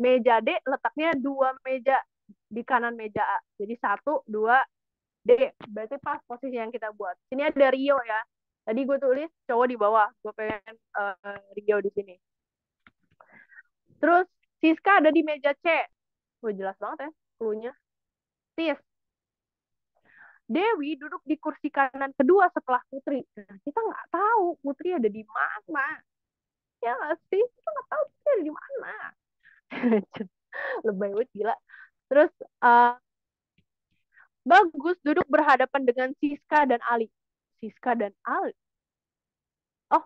Meja D letaknya 2 meja di kanan meja A. Jadi 1, 2, D. Berarti pas posisi yang kita buat. Sini ada Rio ya. Tadi gue tulis cowok di bawah. Gue pengen Rio di sini. Terus Siska ada di meja C. Jelas banget ya clue-nya. Sis. Dewi duduk di kursi kanan kedua setelah Putri. Nah, kita nggak tahu Putri ada di mana. Ya nggak sih? Kita nggak tahu Putri ada di mana. Lebay banget, gila. Terus, Bagus duduk berhadapan dengan Siska dan Ali. Siska dan Ali. Oh,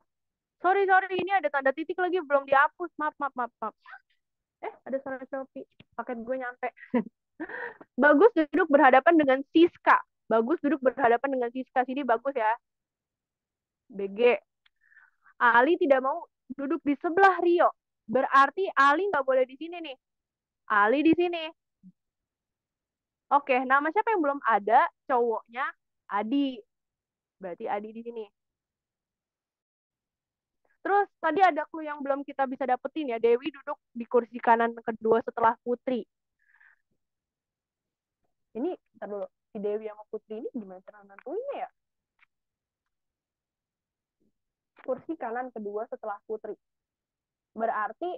sorry, sorry. Ini ada tanda titik lagi. Belum dihapus. Maaf, maaf, maaf, maaf. Ada suara Shopee. Paket gue nyampe. Bagus duduk berhadapan dengan Siska. Bagus duduk berhadapan dengan Siska. Sini bagus ya. BG. Ali tidak mau duduk di sebelah Rio. Berarti Ali nggak boleh di sini nih. Ali di sini. Oke, nama siapa yang belum ada? Cowoknya Adi. Berarti Adi di sini. Terus tadi ada clue yang belum kita bisa dapetin ya. Dewi duduk di kursi kanan kedua setelah Putri. Ini, ntar dulu. Si Dewi sama Putri ini gimana cara nentuinnya ya? Kursi kanan kedua setelah Putri. Berarti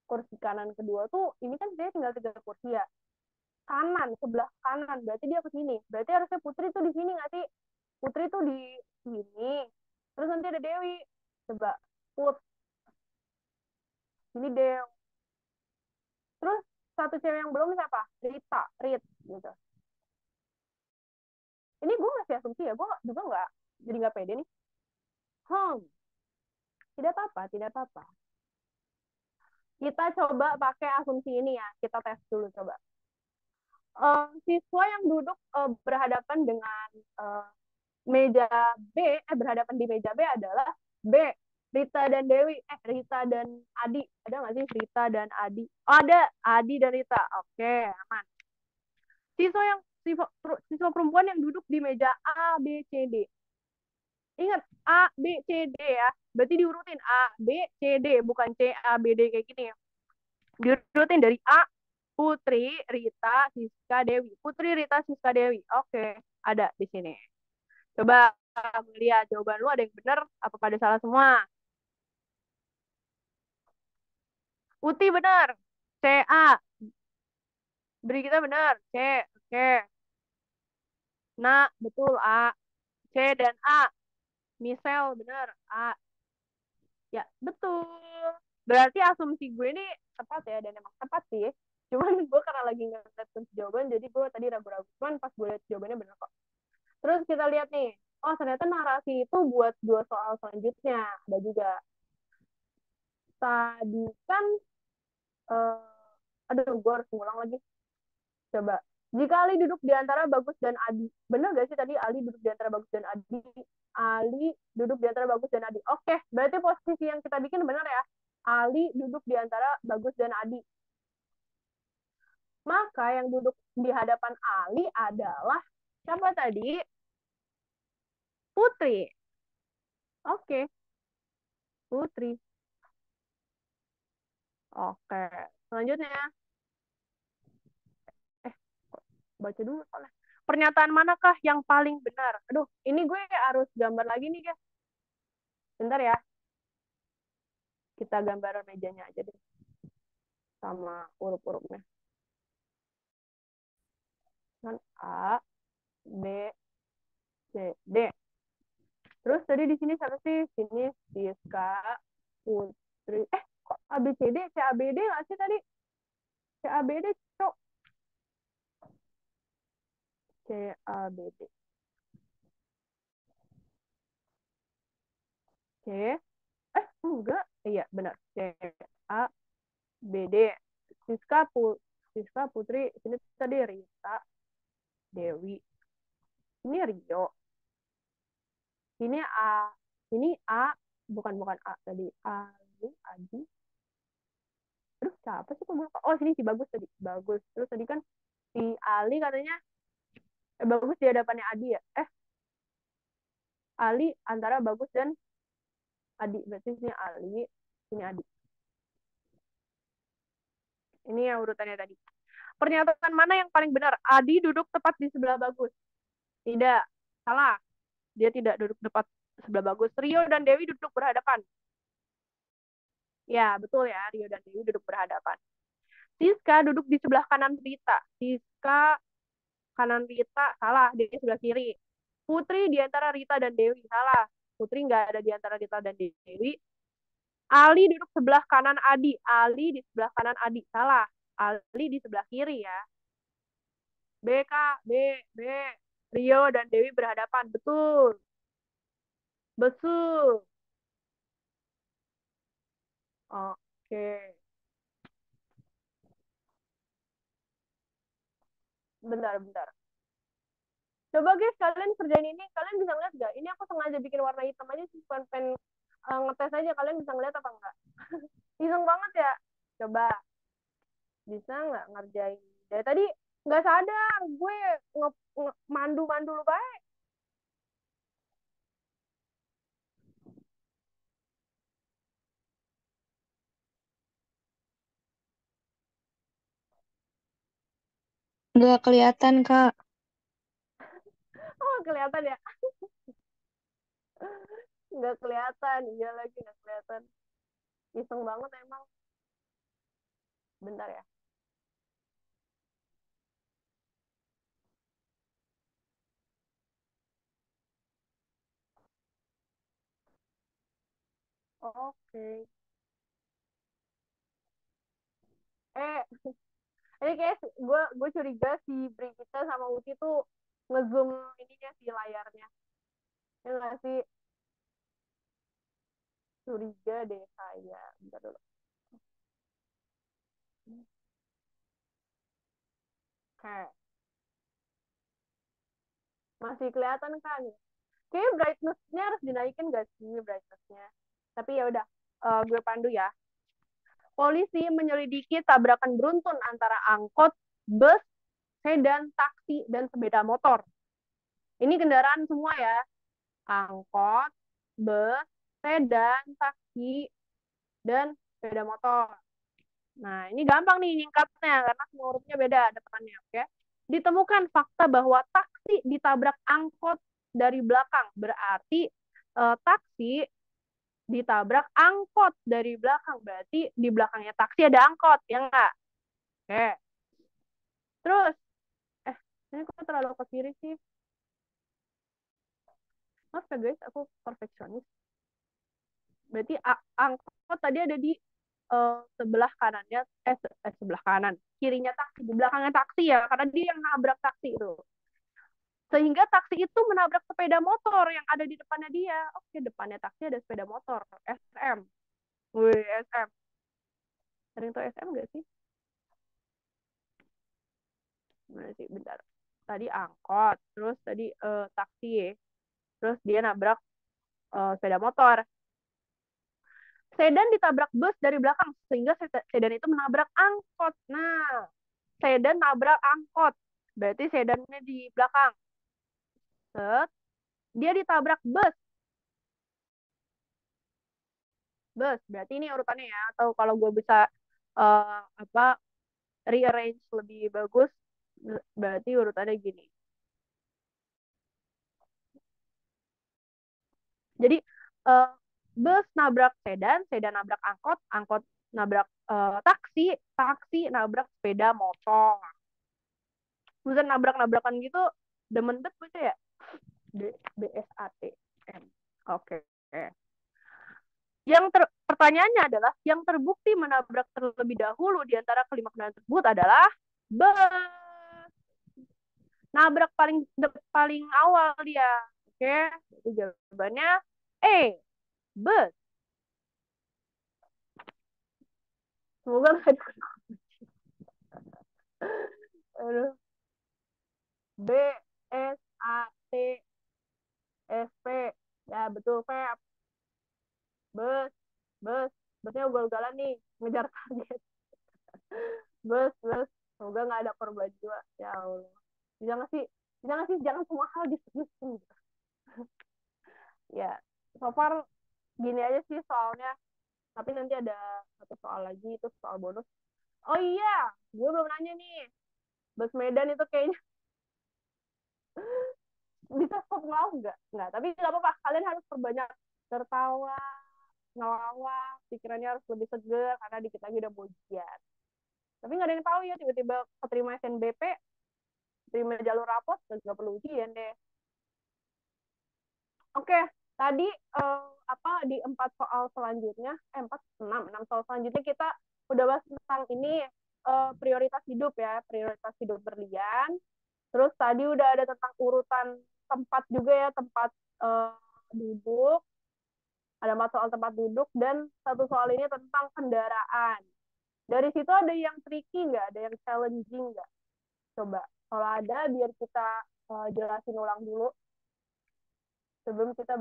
kursi kanan kedua tuh, ini kan dia tinggal 3 kursi ya. Kanan, sebelah kanan. Berarti dia ke sini. Berarti harusnya Putri tuh di sini nggak sih? Putri tuh di sini. Terus nanti ada Dewi. Coba. Put. Ini Dew. Terus satu cewek yang belum siapa? Rita. Rit. Gitu. Ini gue masih asumsi ya. Gue juga nggak. Jadi nggak pede nih. Tidak apa-apa. Tidak apa-apa. Kita coba pakai asumsi ini ya. Kita tes dulu coba. Siswa yang duduk berhadapan dengan meja B, berhadapan di meja B adalah B, Rita dan Dewi. Rita dan Adi. Ada nggak sih Rita dan Adi? Oh, ada. Adi dan Rita. Oke, aman. Siswa yang siswa perempuan yang duduk di meja A, B, C, D. Ingat, A, B, C, D ya. Berarti diurutin A, B, C, D. Bukan C, A, B, D kayak gini ya. Diurutin dari A, Putri, Rita, Siska, Dewi. Putri, Rita, Siska, Dewi. Oke, ada di sini. Coba lihat jawaban lu ada yang benar apa pada salah semua. Uti benar. C, A. Beri kita benar. C. Oke. Nah, betul A. C dan A. Misel benar. A. Ya, betul. Berarti asumsi gue ini tepat ya, dan emang tepat sih. Cuman gue karena lagi nggak lihat kunci jawaban, jadi gue tadi ragu-ragu. Cuman pas gue lihat jawabannya bener kok. Terus kita lihat nih, oh ternyata narasi itu buat dua soal selanjutnya. Ada juga. Tadi kan, aduh gue harus ngulang lagi. Coba. Jika Ali duduk di antara Bagus dan Adi. Bener gak sih tadi Ali duduk di antara Bagus dan Adi? Ali duduk di antara Bagus dan Adi. Oke, berarti posisi yang kita bikin bener ya. Ali duduk di antara Bagus dan Adi. Maka yang duduk di hadapan Ali adalah siapa tadi? Putri. Oke, Putri. Oke, selanjutnya. Eh, baca dulu soalnya. Pernyataan manakah yang paling benar? Aduh, ini gue harus gambar lagi nih, guys. Bentar ya. Kita gambar mejanya aja deh. Sama huruf-hurufnya. Kan A, B, C, D. Terus tadi di sini siapa sih? Sini Siska, Putri. Kok A, B, C, D? C, A, B, D nggak sih tadi? C, A, B, D, cok. C, A, B, D. C, enggak. Iya, benar. C, A, B, D. Siska, Siska, Putri. Sini tadi Rita, Dewi. Ini Rio. Ini A. Ini A. Bukan A tadi. Ali, Adi. Terus siapa sih? Oh, sini si Bagus tadi. Bagus. Terus tadi kan si Ali katanya Bagus di hadapannya Adi ya. Ali antara Bagus dan Adi. Berarti sini Ali, sini Adi. Ini yang urutannya tadi. Pernyataan mana yang paling benar? Adi duduk tepat di sebelah Bagus. Tidak. Salah. Dia tidak duduk tepat sebelah Bagus. Rio dan Dewi duduk berhadapan. Ya, betul ya. Rio dan Dewi duduk berhadapan. Siska duduk di sebelah kanan Rita. Siska kanan Rita. Salah. Dia di sebelah kiri. Putri di antara Rita dan Dewi. Salah. Putri nggak ada di antara Rita dan Dewi. Ali duduk sebelah kanan Adi. Ali di sebelah kanan Adi. Salah. Ali di sebelah kiri ya. B, Kak. B. B. Rio dan Dewi berhadapan. Betul. Betul. Oke. Bentar, bentar. Coba guys, kalian kerjain ini. Kalian bisa ngeliat gak? Ini aku sengaja bikin warna hitam aja sih. Bukan pengen ngetes aja. Kalian bisa ngeliat apa enggak? Iseng banget ya. Coba. Bisa nggak ngerjain? Dari tadi nggak sadar. Gue mandu-mandu lupa. Nggak kelihatan, Kak. Oh, kelihatan ya? Nggak kelihatan. Iya lagi nggak kelihatan. Iseng banget emang. Bentar ya. Oke. Eh, ini kayak gue curiga si Brigita sama Uci tuh ngezoom ininya si layarnya. Ya nggak sih? Curiga deh saya. Bentar dulu. Kayak masih kelihatan kan? Kayaknya brightness-nya harus dinaikin gak sih brightness-nya? Tapi ya udah, gue pandu ya. Polisi menyelidiki tabrakan beruntun antara angkot, bus, sedan, taksi, dan sepeda motor. Ini kendaraan semua ya. Angkot, bus, sedan, taksi, dan sepeda motor. Nah, ini gampang nih nyingkatnya karena semua hurufnya beda depannya, oke? Ditemukan fakta bahwa taksi ditabrak angkot dari belakang. Berarti taksi ditabrak angkot dari belakang. Berarti di belakangnya taksi ada angkot, ya enggak? Oke. Terus, eh, ini kok terlalu ke kiri sih? Maaf ya guys, aku perfeksionis. Berarti angkot tadi ada di sebelah kanannya, sebelah kanan, kirinya taksi, di belakangnya taksi ya, karena dia yang nabrak taksi itu. Sehingga taksi itu menabrak sepeda motor yang ada di depannya dia. Oke, depannya taksi ada sepeda motor, SM. Wih, SM. Sering tau SM gak sih? Mana sih? Bentar. Tadi angkot, terus tadi taksi, terus dia nabrak sepeda motor. Sedan ditabrak bus dari belakang sehingga sedan itu menabrak angkot. Nah, sedan nabrak angkot. Berarti sedannya di belakang. Set, dia ditabrak bus. Bus. Berarti ini urutannya ya. Atau kalau gue bisa apa rearrange lebih bagus, berarti urutannya gini. Jadi uh, bus nabrak sedan, sedan nabrak angkot, angkot nabrak taksi, taksi nabrak sepeda motor. Bukan nabrak-nabrakan gitu, demen banget baca ya. BSATM. Oke. Okay. Pertanyaannya adalah yang terbukti menabrak terlebih dahulu di antara kelima kendaraan tersebut adalah bus. Nabrak paling awal dia. Oke, okay? Itu jawabannya E, bus. Semoga nggak ada. Aduh. B S A T S P. Ya betul, Feb. Bus, bus. Busnya ugal-ugalan nih, ngejar target. Bus. Semoga nggak ada korban jiwa. Ya Allah. Jangan sih, jangan semua hal diseriusin gitu. Ya, so far gini aja sih soalnya. Tapi nanti ada satu soal lagi, itu soal bonus. Oh iya, gue belum nanya nih. Bus Medan itu kayaknya bisa stop ngelawak nggak? Nggak, tapi nggak apa-apa. Kalian harus perbanyak tertawa, ngelawak, pikirannya harus lebih seger karena dikit lagi udah mau ujian. Tapi nggak ada yang tahu ya, tiba-tiba keterima SNBP, terima jalur rapot, nggak perlu ujian deh. Oke, tadi apa di 4 soal selanjutnya, enam soal selanjutnya kita udah bahas tentang ini prioritas hidup ya, prioritas hidup berlian. Terus tadi udah ada tentang urutan tempat juga ya, tempat uh, duduk. Ada 4 soal tempat duduk dan satu soal ini tentang kendaraan. Dari situ ada yang tricky nggak? Ada yang challenging nggak? Coba, kalau ada biar kita jelasin ulang dulu sebelum kita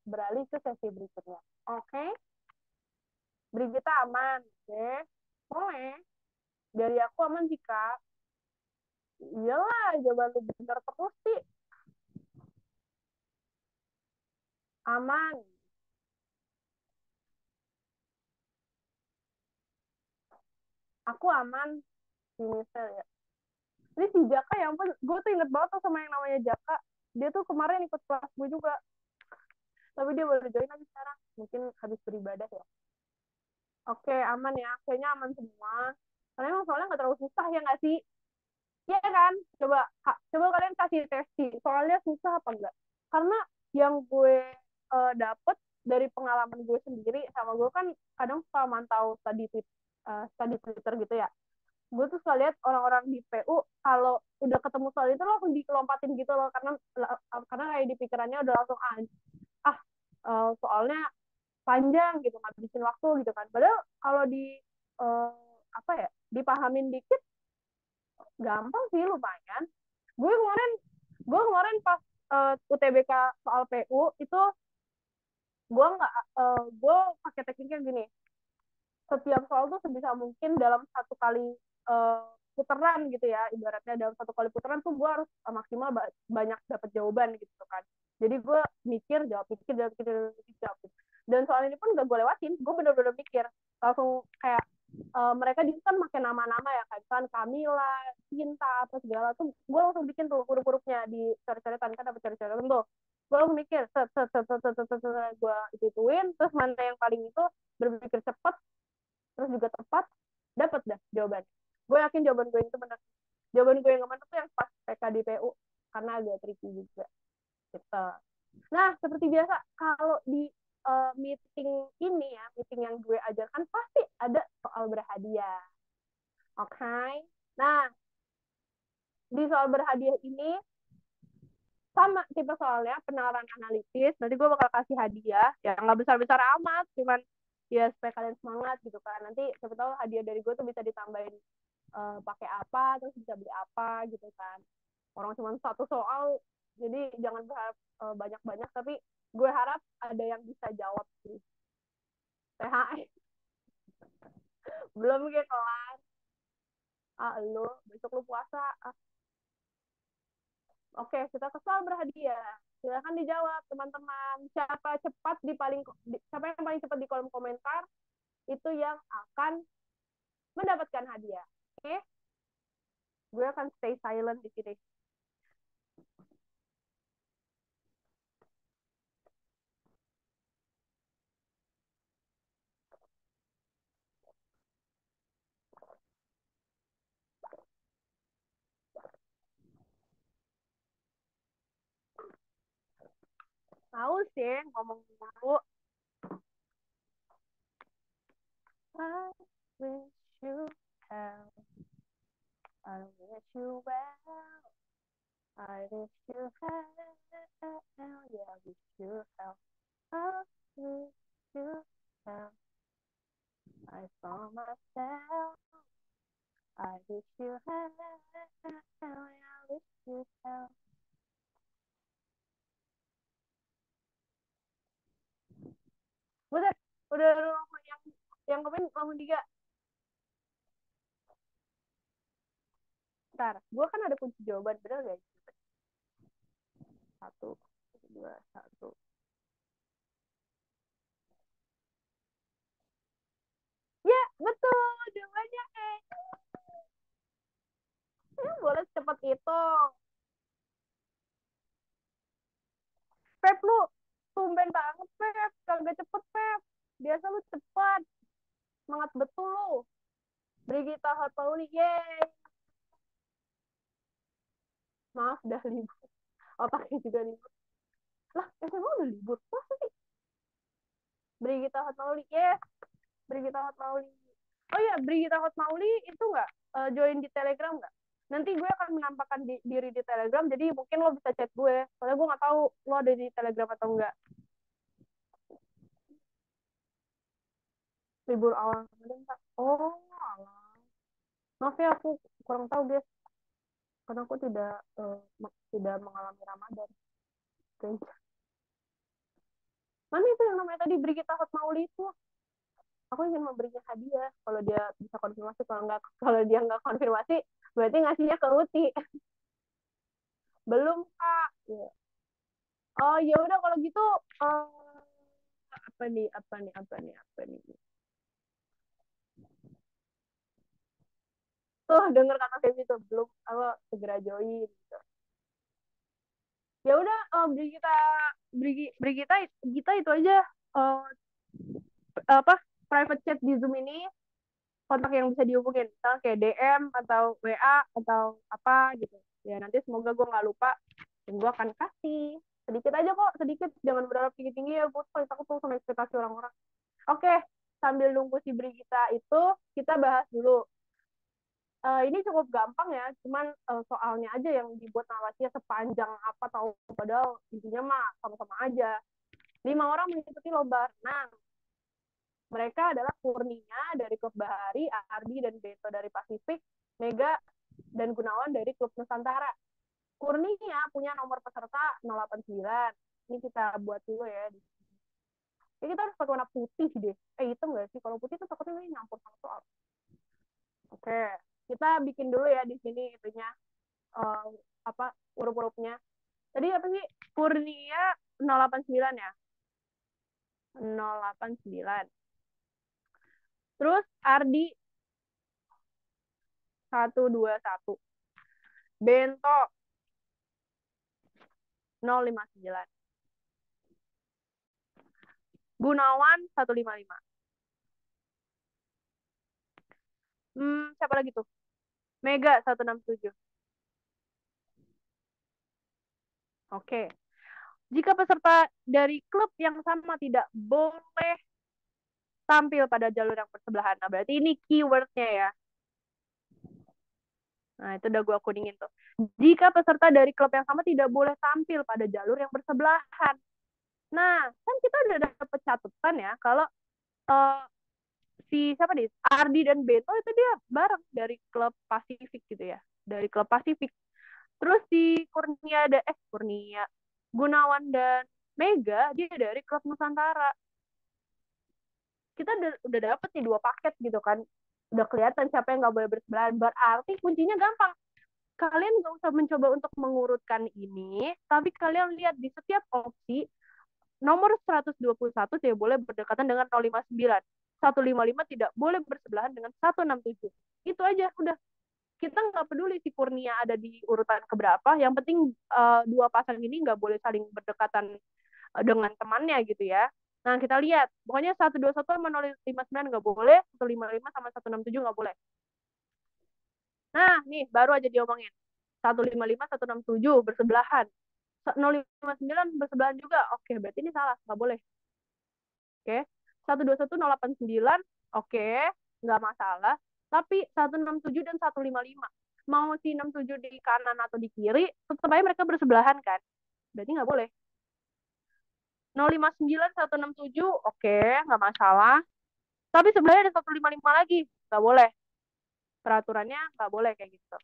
beralih ke sesi berikutnya. Oke, okay? Brigita aman. Oke, okay? Boleh. Dari aku aman sih, Kak. Iyalah, jawaban lu bener terus sih. Aman. Aku aman. Misal ya. Ini si Jaka ya ampun, gue tuh inget banget tuh sama yang namanya Jaka. Dia tuh kemarin ikut kelas gue juga. Tapi dia baru join lagi sekarang. Mungkin habis beribadah ya. Oke, aman ya. Kayaknya aman semua. Karena emang soalnya nggak terlalu susah ya nggak sih? Iya kan? Coba kalian kasih tes sih. Soalnya susah apa enggak? Karena yang gue dapet dari pengalaman gue sendiri, sama gue kan kadang suka mantau study Twitter gitu ya. Gue tuh suka lihat orang-orang di PU kalau udah ketemu soal itu langsung dikelompatin gitu loh, karena kayak di pikirannya udah langsung ah soalnya panjang gitu, ngabisin waktu gitu kan. Padahal kalau di uh, apa ya, dipahamin dikit gampang sih, lumayan. Gue kemarin gue kemarin pas UTBK soal PU itu gue pakai tekniknya gini. Setiap soal tuh sebisa mungkin dalam satu kali uh, putaran gitu ya, ibaratnya dalam satu kali putaran tuh gue harus maksimal banyak dapat jawaban gitu kan. Jadi gue mikir jawab dan soal ini pun gak gue lewatin, gue bener-bener mikir langsung kayak mereka di kan pakai nama-nama ya, kayak kan Kamila, Cinta atau segala tuh, gue langsung bikin tuh huruf-hurufnya di coret-coretan kan, dapat coret-coretan tuh, gue langsung mikir gue ituin, terus mana yang paling itu berpikir cepat terus juga tepat, dapat dah jawaban. Gue yakin jawaban gue itu benar. Jawaban gue yang benar tuh yang pas PK di PU, karena agak tricky juga gitu. Nah, seperti biasa kalau di meeting ini ya, meeting yang gue ajarkan pasti ada soal berhadiah. Oke. Okay? Nah, di soal berhadiah ini sama tipe soalnya penalaran analitis. Nanti gue bakal kasih hadiah, ya nggak besar-besar amat, cuman ya supaya kalian semangat gitu kan. Nanti siapa tahu hadiah dari gue tuh bisa ditambahin pakai apa, terus bisa beli apa gitu kan. Orang cuma satu soal, jadi jangan berharap banyak-banyak, tapi gue harap ada yang bisa jawab sih. THR belum kayak kelar. Ah, lu besok lu puasa. Ah. Oke, kita ke soal berhadiah. Silahkan dijawab teman-teman. Siapa yang paling cepat di kolom komentar itu yang akan mendapatkan hadiah. Oke, gue akan stay silent di sini. Tahu sih ngomong dulu. I wish you well. I wish you well. I wish you well. Yeah, I wish you well. I wish you well. I saw myself. I wish you well. I wish you well. Udah yang kemarin ngomong tiga. Ntar, gue kan ada kunci jawaban, bener gak? Satu, dua, satu. Ya, betul. Jawabannya E. Ya, boleh secepat itu. Pep, lu tumben banget, Pep. Kagak cepet, Pep. Biasa lu cepat. Semangat betul lu. Brigita Harpauli, yeay. Maaf, dah libur. Otaknya juga libur. Lah, SMA udah libur. Masa sih? Brigita Harpauli, yes. Brigita Hotmauli. Oh iya, Brigita Hotmauli itu nggak join di Telegram nggak? Nanti gue akan menampakkan diri di Telegram, jadi mungkin lo bisa chat gue. Soalnya gue nggak tahu lo ada di Telegram atau enggak. Libur awal Ramadan, Pak. Oh, alah. Maaf ya, aku kurang tahu, guys. Karena aku tidak mengalami Ramadan. Oke. Mana itu yang namanya tadi Brigita Hotmauli itu? Aku ingin memberinya hadiah. Kalau dia bisa konfirmasi, kalau dia nggak konfirmasi, berarti ngasihnya ke Uti. Belum, Kak. Ya. Oh ya udah kalau gitu uh, apa nih tuh denger kata Feby tuh belum apa segera join gitu. Ya udah beri kita itu aja uh, apa private chat di Zoom ini kontak yang bisa dihubungin misalnya kayak DM atau WA atau apa gitu ya nanti semoga gue nggak lupa dan gue akan kasih sedikit aja kok sedikit jangan berharap tinggi tinggi ya gue takut tuh sama ekspektasi orang-orang. Oke, sambil nunggu si Brigita itu, kita bahas dulu. Ini cukup gampang ya, cuman soalnya aja yang dibuat narasinya sepanjang apa tahu padahal intinya mah sama-sama aja. 5 orang mengikuti lomba renang. Mereka adalah Kurnia dari klub Bahari, Ardi dan Beto dari Pasifik, Mega dan Gunawan dari klub Nusantara. Kurnia punya nomor peserta 089. Ini kita buat dulu ya. Ini kita harus pakai warna putih deh. Hitam nggak sih? Kalau putih tuh takutnya ini nyampur sama soal. Oke, kita bikin dulu ya di sini itunya uh, apa huruf-hurufnya. Tadi apa sih? Kurnia 089 ya? 089. Terus Ardi 121. Bento 059. Gunawan 155. Siapa lagi tuh? Mega 167. Oke. Jika peserta dari klub yang sama tidak boleh tampil pada jalur yang bersebelahan. Nah, berarti ini keywordnya ya. Nah, itu udah gue kuningin tuh. Jika peserta dari klub yang sama tidak boleh tampil pada jalur yang bersebelahan. Nah, kan kita udah dapet catatan ya, kalau uh, si siapa nih, Ardi dan Beto itu dia bareng dari klub Pasifik gitu ya. Dari klub Pasifik. Terus si Kurnia, Gunawan dan Mega, dia dari klub Nusantara. Kita udah dapet nih dua paket gitu kan, udah kelihatan siapa yang nggak boleh bersebelahan. Berarti kuncinya gampang, kalian nggak usah mencoba untuk mengurutkan ini, tapi kalian lihat di setiap opsi nomor 121 tidak boleh berdekatan dengan 059, 155 tidak boleh bersebelahan dengan 167. Itu aja udah, kita nggak peduli si Kurnia ada di urutan keberapa, yang penting dua pasang ini nggak boleh saling berdekatan dengan temannya gitu ya. Nah, kita lihat. Pokoknya 121 sama 059 nggak boleh, 155 sama 167 nggak boleh. Nah, nih baru aja diomongin. 155, 167 bersebelahan. 059 bersebelahan juga. Oke, berarti ini salah. Nggak boleh. Oke. 121, 089. Oke, nggak masalah. Tapi 167 dan 155. Mau si 67 di kanan atau di kiri, tetap aja mereka bersebelahan kan. Berarti nggak boleh. 059, 167, oke, nggak masalah. Tapi sebenarnya ada 155 lagi, nggak boleh. Peraturannya nggak boleh kayak gitu.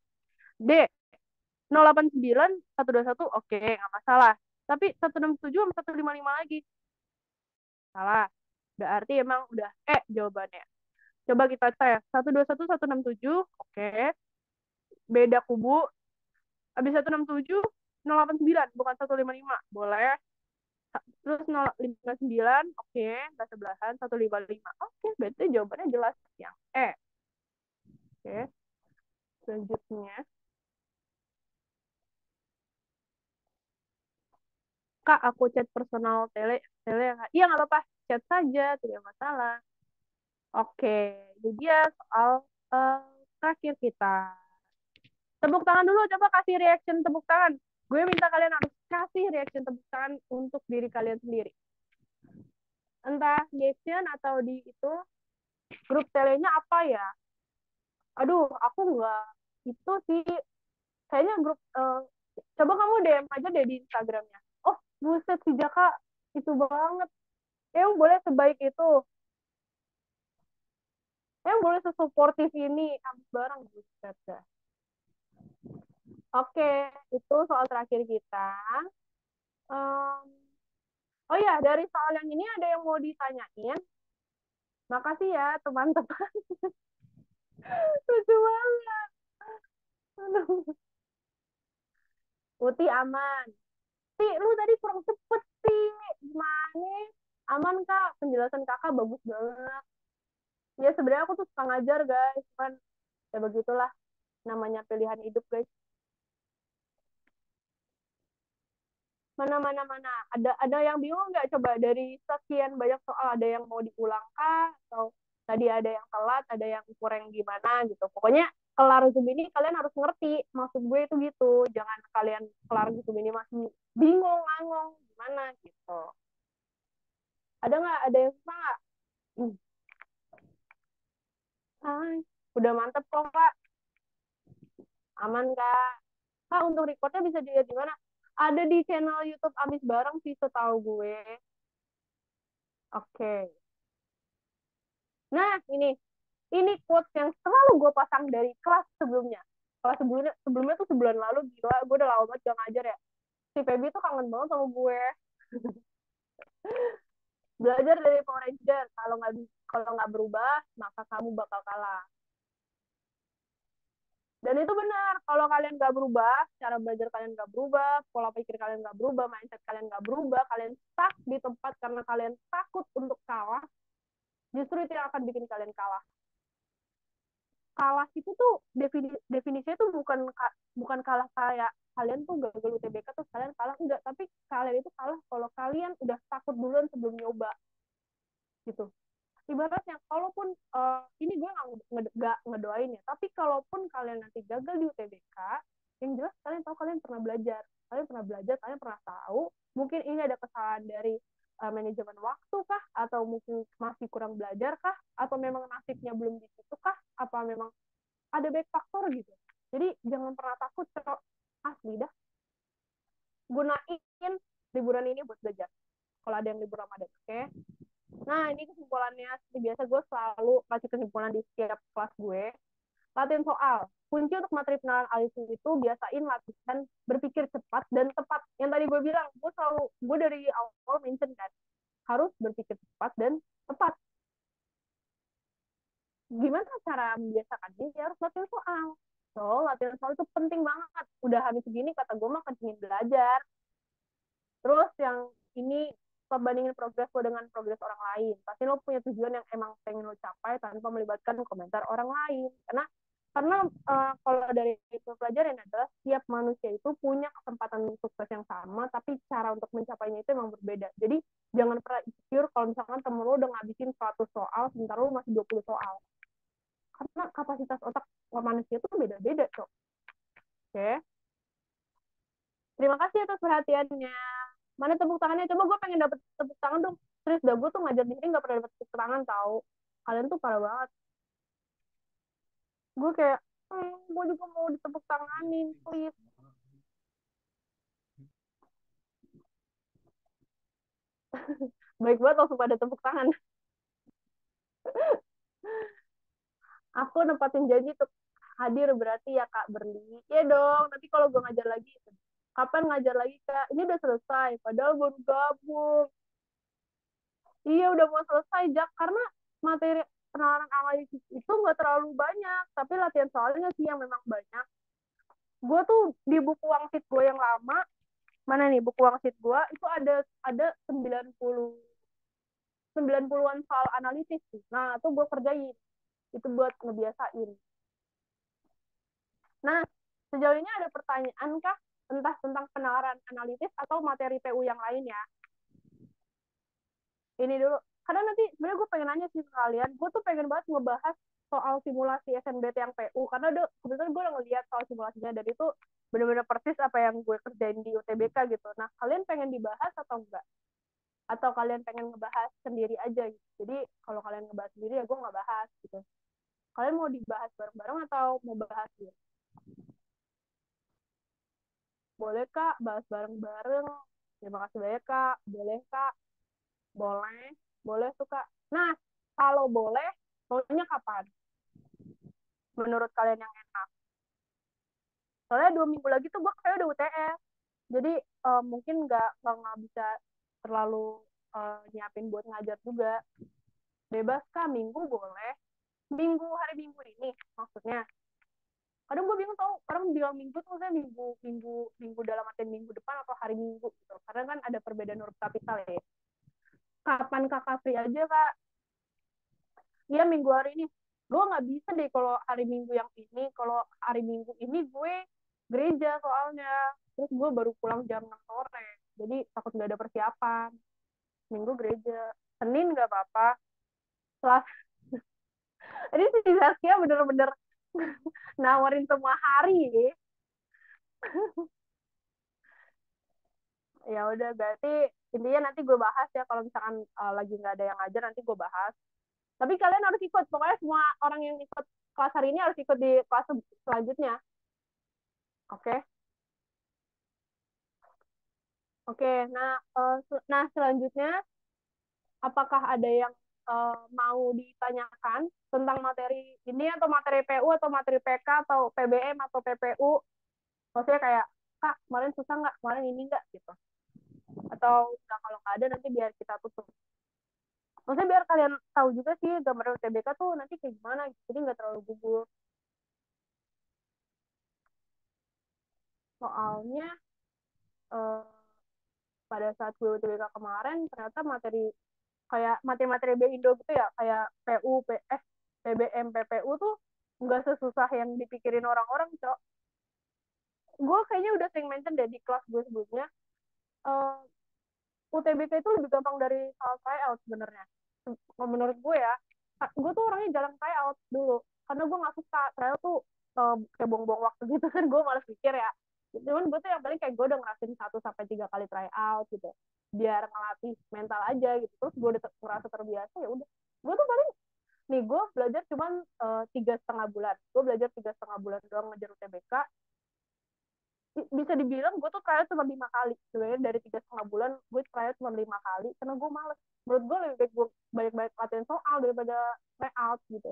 D, 089, 121, oke, nggak masalah. Tapi 167 sama 155 lagi, salah. Berarti emang udah jawabannya. Coba kita tes. 121, 167, oke. Beda kubu. Habis 167, 089, bukan 155. Boleh. Terus 059, oke, nggak sebelahan, 155. Oke, berarti jawabannya jelas yang E. Oke, selanjutnya. Kak, aku chat personal tele, tele nggak? Iya, nggak apa-apa. Chat saja, tidak masalah. Oke, jadi dia soal eh, terakhir kita. Tepuk tangan dulu, coba kasih reaction tepuk tangan. Gue minta kalian harus kasih reaction tepuk tangan untuk diri kalian sendiri. Entah di action atau di itu, grup telenya apa ya? Aduh, aku nggak itu sih. Kayaknya grup, coba kamu DM aja deh di Instagramnya. Oh, buset si Jaka itu banget. Emang boleh sebaik itu. Emang boleh sesuportif ini. Abis bareng, buset dah. Oke, itu soal terakhir kita. Um, oh ya, dari soal yang ini ada yang mau ditanyain. Makasih ya teman-teman. Lucu banget. Aduh. Uti aman. Ti, lu tadi kurang cepet, Ti. Gimana? Aman, Kak. Penjelasan kakak bagus banget. Ya, sebenarnya aku tuh suka ngajar, guys. Cuman, ya begitulah. Namanya pilihan hidup, guys. Mana. Ada yang bingung nggak? Coba dari sekian banyak soal, ada yang mau diulang kah? Atau tadi ada yang telat, ada yang kurang gimana gitu. Pokoknya kelar Zoom ini kalian harus ngerti. Maksud gue itu gitu. Jangan kalian kelar Zoom ini masih bingung, ngangong, gimana gitu. Ada nggak? Ada yang susah nggak? Hmm. Hai. Udah mantep kok, Kak. Aman, Kak. Kak, untuk recordnya bisa dilihat di mana? Ada di channel YouTube Amis Bareng sih, setahu gue. Oke. Nah, ini quotes yang selalu gue pasang dari kelas sebelumnya. Kelas sebelumnya tuh sebulan lalu, gila, gue udah lama banget gak ngajar ya. Si Feby tuh kangen banget sama gue. Belajar dari Power Ranger, kalau nggak berubah, maka kamu bakal kalah. Dan itu benar, kalau kalian nggak berubah, cara belajar kalian nggak berubah, pola pikir kalian nggak berubah, mindset kalian nggak berubah, kalian stuck di tempat karena kalian takut untuk kalah, justru itu yang akan bikin kalian kalah. Kalah itu tuh definisinya tuh bukan kalah kayak kalian tuh gagal UTBK terus kalian kalah, enggak, tapi kalian itu kalah kalau kalian udah takut duluan sebelum nyoba gitu. Ibaratnya kalaupun ini gue nggak ngedoain ya, tapi kalaupun kalian nanti gagal di UTBK, yang jelas kalian tahu kalian pernah belajar, kalian pernah tahu mungkin ini ada kesalahan dari manajemen waktu kah, atau mungkin masih kurang belajar kah, atau memang nasibnya belum di situ kah, apa memang ada back faktor gitu. Jadi jangan pernah takut, cok, asli dah, gunain liburan ini buat belajar kalau ada yang libur Ramadan, oke? Okay? Nah, ini kesimpulannya. Seperti biasa, gue selalu kasih kesimpulan di setiap kelas gue. Latihan soal. Kunci untuk materi pengenalan alih itu biasain latihan berpikir cepat dan tepat. Yang tadi gue bilang, gue dari awal mention kan, harus berpikir cepat dan tepat. Gimana cara membiasakannya? Ya harus latihan soal. So, latihan soal itu penting banget. Udah habis segini, kata gue mah kencengin belajar. Terus yang ini, stop bandingin progres lo dengan progres orang lain. Pasti lo punya tujuan yang emang pengen lo capai tanpa melibatkan komentar orang lain. Karena kalau dari itu pelajaran adalah setiap manusia itu punya kesempatan sukses yang sama, tapi cara untuk mencapainya itu emang berbeda. Jadi jangan pernah insecure kalau misalkan temen lo udah ngabisin 100 soal, sementara lo masih 20 soal. Karena kapasitas otak manusia itu beda-beda, Cok. Oke? Terima kasih atas perhatiannya. Mana tepuk tangannya? Coba gue pengen dapet tepuk tangan dong. Serius dah, gue tuh ngajar di sini gak pernah dapet tepuk tangan tau. Kalian tuh parah banget. Gue kayak, gue juga mau ditepuk tanganin, please. Baik banget langsung pada tepuk tangan. Aku nempatin janji untuk hadir berarti ya Kak Berli. Iya dong, nanti kalau gue ngajar lagi, kapan ngajar lagi Kak? Ini udah selesai, padahal baru gabung. Iya udah mau selesai, Jak. Karena materi penalaran analisis itu nggak terlalu banyak, tapi latihan soalnya sih yang memang banyak. Gue tuh di buku wangsit gue yang lama, mana nih buku wangsit gue, itu ada 90-an soal analisis. Nah, itu gue kerjain. Itu buat ngebiasain. Nah, sejauh ini ada pertanyaan kah entah tentang penalaran analitis atau materi PU yang lainnya? Ini dulu. Karena nanti sebenarnya gue pengen nanya sih ke kalian, gue tuh pengen banget ngebahas soal simulasi SNBT yang PU, karena kebetulan gue udah ngeliat soal simulasinya, dan itu bener-bener persis apa yang gue kerjain di UTBK gitu. Nah, kalian pengen dibahas atau enggak? Atau kalian pengen ngebahas sendiri aja gitu? Jadi, kalau kalian ngebahas sendiri ya gue nggak bahas gitu. Kalian mau dibahas bareng-bareng atau mau bahas gitu? Boleh Kak, bahas bareng-bareng. Terima kasih banyak Kak. Boleh Kak? Boleh. Boleh tuh Kak. Nah, kalau boleh, maunya kapan? Menurut kalian yang enak? Soalnya 2 minggu lagi tuh gue kayak udah UTS. Jadi mungkin nggak bisa terlalu nyiapin buat ngajar juga. Bebas Kak, minggu boleh. Hari minggu ini maksudnya. Kadang gue bingung tau, orang bilang minggu tuh saya minggu minggu minggu dalam artian minggu depan atau hari minggu gitu. Karena kan ada perbedaan huruf kapital ya. Kapan Kakak free aja Kak? Iya minggu hari ini. Gue nggak bisa deh kalau hari minggu yang ini. Kalau hari minggu ini gue gereja soalnya. Terus gue baru pulang jam 6 sore. Jadi takut nggak ada persiapan. Minggu gereja. Senin nggak apa-apa. Setelah ini si Zaskia bener-bener nawarin semua hari. Ya udah berarti intinya nanti gue bahas ya, kalau misalkan lagi nggak ada yang ngajar nanti gue bahas. Tapi kalian harus ikut. Pokoknya semua orang yang ikut kelas hari ini harus ikut di kelas selanjutnya. Oke? Okay? Oke, nah selanjutnya apakah ada yang mau ditanyakan tentang materi ini atau materi PU atau materi PK atau PBM atau PPU? Maksudnya kayak, Kak, kemarin susah nggak? Kemarin ini nggak? Gitu. Atau nah, kalau nggak ada nanti biar kita tutup. Maksudnya biar kalian tahu juga sih gambaran UTBK tuh nanti kayak gimana. Jadi nggak terlalu gugup. Soalnya eh, pada saat gue UTBK kemarin ternyata kayak materi-materi B Indo gitu ya, kayak PU, PS, PBM, PPU tuh nggak sesusah yang dipikirin orang-orang, Cok. Gue kayaknya udah sering mention deh di kelas gue sebelumnya, uh, UTBK itu lebih gampang dari soal tryout sebenarnya. Menurut gue ya, gue tuh orangnya jarang tryout dulu, karena gue nggak suka tryout tuh kayak buang-buang waktu gitu kan, gue malas pikir ya. cuman gue tuh yang paling kayak gue udah ngerasain 1 sampai 3 kali try out gitu biar ngelatih mental aja gitu terus gue udah ngerasa terbiasa ya udah gue tuh paling nih gue belajar cuman 3,5 bulan gue belajar 3,5 bulan doang ngejar UTBK bisa dibilang gue tuh trial cuma 5 kali sebenarnya dari 3,5 bulan gue trial cuma 5 kali karena gue males menurut gue lebih baik gue banyak-banyak latihan soal daripada try out gitu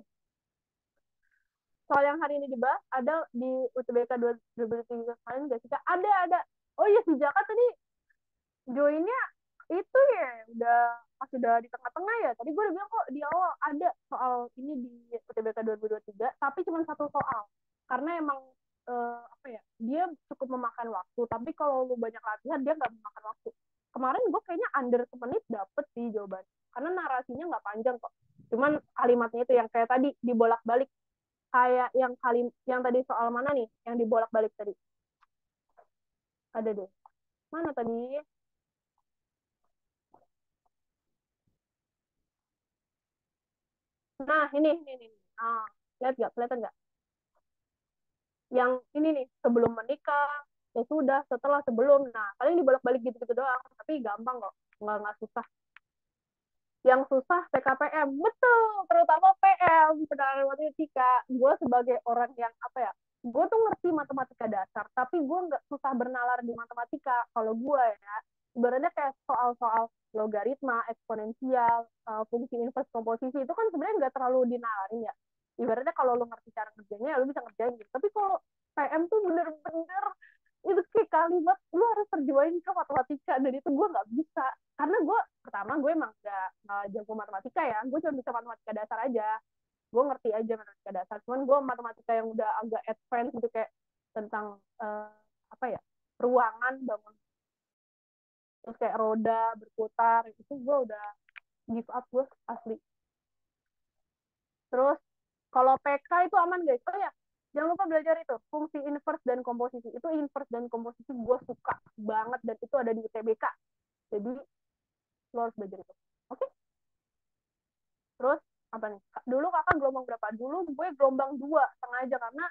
soal yang hari ini dibahas ada di UTBK 2023 kemarin gak sih Kak? Ada oh iya si Jaka tadi joinnya itu ya udah pas udah di tengah-tengah ya tadi gue udah bilang kok di awal ada soal ini di UTBK 2023 tapi cuma satu soal karena emang apa ya dia cukup memakan waktu tapi kalau lu banyak latihan dia nggak memakan waktu kemarin gue kayaknya under semenit dapet sih jawaban karena narasinya nggak panjang kok cuman kalimatnya itu yang kayak tadi dibolak-balik kayak yang tadi soal mana nih yang dibolak-balik tadi ada deh mana tadi nah ini ah lihat nggak kelihatan nggak yang ini nih sebelum menikah ya sudah setelah sebelum nah paling dibolak-balik gitu-gitu doang tapi gampang kok nggak susah yang susah PKPM betul terutama PM penanganan matematika gue sebagai orang yang apa ya gue tuh ngerti matematika dasar tapi gue nggak susah bernalar di matematika kalau gue ya ibaratnya kayak soal-soal logaritma eksponensial fungsi inverse komposisi itu kan sebenarnya nggak terlalu dinalarin ya ibaratnya kalau lo ngerti cara kerjanya ya lo bisa ngerjain gitu tapi kalau PM tuh bener-bener itu kayak kalimat lu harus terjemahin ke matematika dan itu gue nggak bisa karena gue pertama gue emang nggak jago matematika ya gue cuma bisa matematika dasar aja gue ngerti aja matematika dasar cuman gue matematika yang udah agak advance gitu kayak tentang apa ya ruangan bangun terus kayak roda berputar itu gue udah give up gue asli terus kalau PK itu aman guys oh ya jangan lupa belajar itu fungsi inverse dan komposisi itu inverse dan komposisi gue suka banget dan itu ada di UTBK jadi lo harus belajar itu oke okay? Terus apa nih dulu kakak gelombang berapa dulu gue gelombang 2,5 aja karena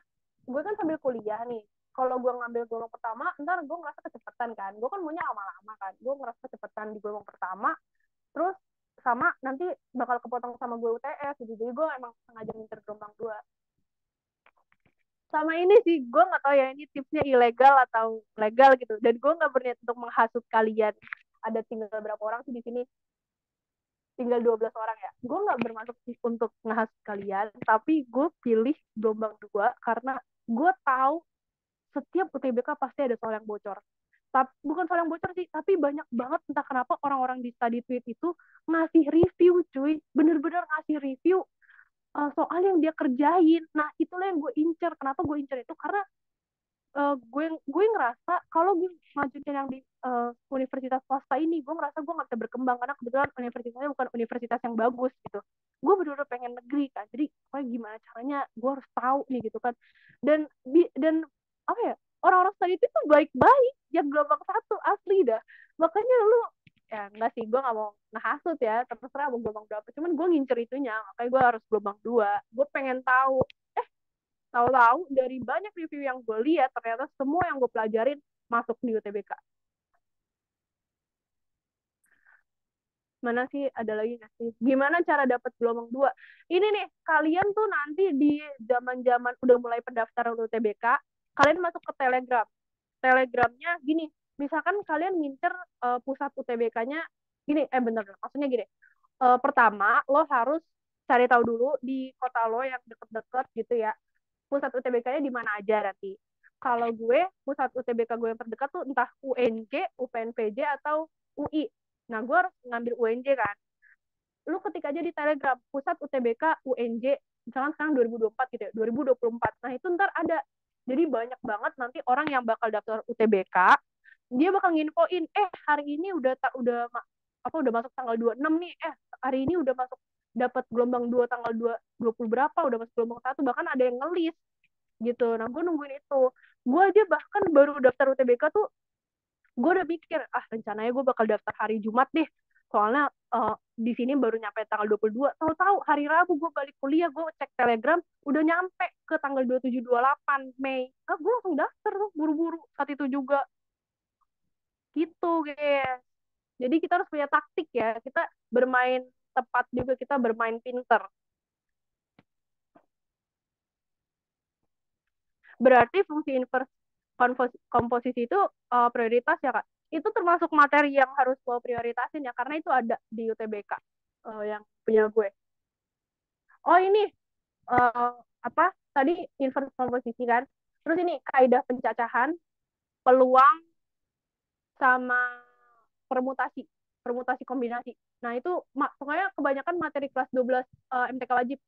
gue kan sambil kuliah nih kalau gue ngambil gelombang pertama ntar gue ngerasa kecepatan kan gue kan maunya lama-lama kan gue ngerasa kecepatan di gelombang pertama terus sama nanti bakal kepotong sama gue UTS gitu jadi gue emang sengaja minter gelombang 2 sama ini sih gue nggak tahu ya ini tipsnya ilegal atau legal gitu dan gue nggak berniat untuk menghasut kalian ada tinggal berapa orang sih di sini tinggal 12 orang ya gue nggak bermaksud untuk ngehasut kalian tapi gue pilih gelombang 2 karena gue tahu setiap UTBK pasti ada soal yang bocor tapi bukan soal yang bocor sih tapi banyak banget entah kenapa orang-orang di study tweet itu ngasih review cuy bener-bener ngasih review soal yang dia kerjain nah itulah yang gue incer kenapa gue incer itu karena gue ngerasa kalau gue ngajuin yang di universitas swasta ini gue ngerasa gue nggak bisa berkembang karena kebetulan universitasnya bukan universitas yang bagus gitu gue bener-bener pengen negeri kan jadi gimana caranya gue harus tahu nih gitu kan dan apa ya orang-orang tadi itu tuh baik-baik yang gelombang satu asli dah makanya lu ya enggak sih gue nggak mau ngehasut ya terserah mau gelombang berapa cuman gue ngincer itunya makanya gue harus gelombang 2 gue pengen tahu tahu-tahu dari banyak review yang gue lihat ternyata semua yang gue pelajarin masuk di UTBK mana sih ada lagi nggak sih gimana cara dapat gelombang 2 ini nih kalian tuh nanti di zaman-zaman udah mulai pendaftaran UTBK kalian masuk ke telegramnya gini misalkan kalian ngincer pusat UTBK-nya gini bener maksudnya gini pertama lo harus cari tahu dulu di kota lo yang deket-deket gitu ya pusat UTBK-nya di mana aja nanti. Kalau gue, pusat UTBK gue yang terdekat tuh entah UNJ, UPNPJ, atau UI. Nah, gue harus ngambil UNJ kan. Lu ketik aja di Telegram, pusat UTBK UNJ, misalkan sekarang 2024 gitu ya, 2024. Nah, itu ntar ada. Jadi banyak banget nanti orang yang bakal daftar UTBK, dia bakal nginfoin, hari ini udah masuk tanggal 26 nih, hari ini udah masuk dapat gelombang 2 tanggal 20 berapa, udah masuk gelombang 1, bahkan ada yang ngelis gitu. Nah, gue nungguin itu. Gue aja bahkan baru daftar UTBK tuh, gue udah mikir, rencananya gue bakal daftar hari Jumat deh. Soalnya di sini baru nyampe tanggal 22. Tahu-tahu hari Rabu gue balik kuliah, gue cek Telegram udah nyampe ke tanggal 27 28 Mei. Ah, gue langsung daftar tuh buru-buru saat itu juga. Gitu, guys. Jadi kita harus punya taktik ya. Kita bermain tepat juga, kita bermain pinter. Berarti fungsi inverse komposisi itu prioritas ya, Kak. Itu termasuk materi yang harus lo prioritasin ya, karena itu ada di UTBK yang punya gue. Oh ini eh, apa tadi inverse komposisi kan? Terus ini kaidah pencacahan, peluang sama permutasi, permutasi kombinasi. Nah itu pokoknya kebanyakan materi kelas 12 MTK wajib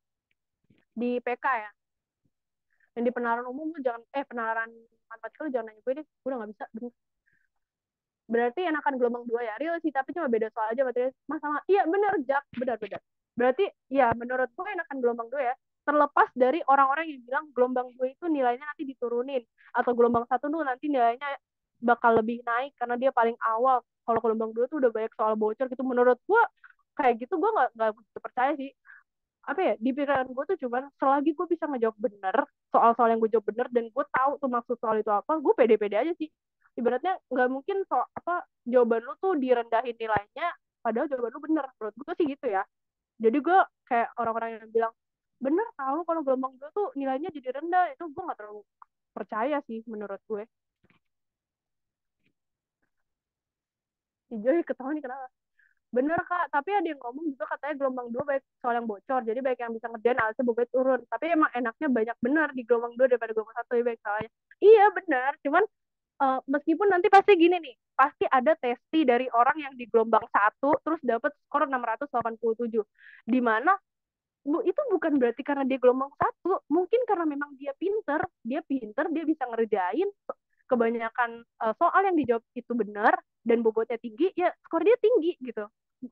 di PK ya. Yang di penalaran umum tuh jangan, penalaran matematika lu jangan nanya gue deh, gue udah gak bisa. Berarti enakan gelombang dua ya, real sih, tapi cuma beda soal aja materi. Masalah, iya bener, Jak, benar-benar. Berarti ya menurut gue enakan gelombang dua ya, terlepas dari orang-orang yang bilang gelombang dua itu nilainya nanti diturunin, atau gelombang satu tuh nanti nilainya bakal lebih naik karena dia paling awal. Kalau gelombang dua tuh udah banyak soal bocor gitu, menurut gue kayak gitu gue nggak percaya sih. Apa ya, di pikiran gue tuh cuman selagi gue bisa ngejawab bener soal-soal yang gue jawab bener dan gue tahu tuh maksud soal itu apa, gue pede-pede aja sih. Ibaratnya nggak mungkin soal apa jawaban lu tuh direndahin nilainya padahal jawaban lu bener, menurut gue sih gitu ya. Jadi gue kayak orang-orang yang bilang bener tahu kalau gelombang gue tuh nilainya jadi rendah, itu gue nggak terlalu percaya sih menurut gue. Hijau ketahuan nih kenapa. Bener Kak, tapi ada yang ngomong juga katanya gelombang dua baik soal yang bocor, jadi baik yang bisa ngerjain alatnya bobot turun. Tapi emang enaknya banyak bener di gelombang dua daripada gelombang satu, ya baik salahnya. Iya bener, cuman meskipun nanti pasti gini nih, pasti ada testi dari orang yang di gelombang satu terus dapat skor 687. Di mana itu bukan berarti karena dia gelombang satu, mungkin karena memang dia pinter, dia bisa ngerjain kebanyakan soal yang dijawab itu benar dan bobotnya tinggi, ya skor dia tinggi gitu.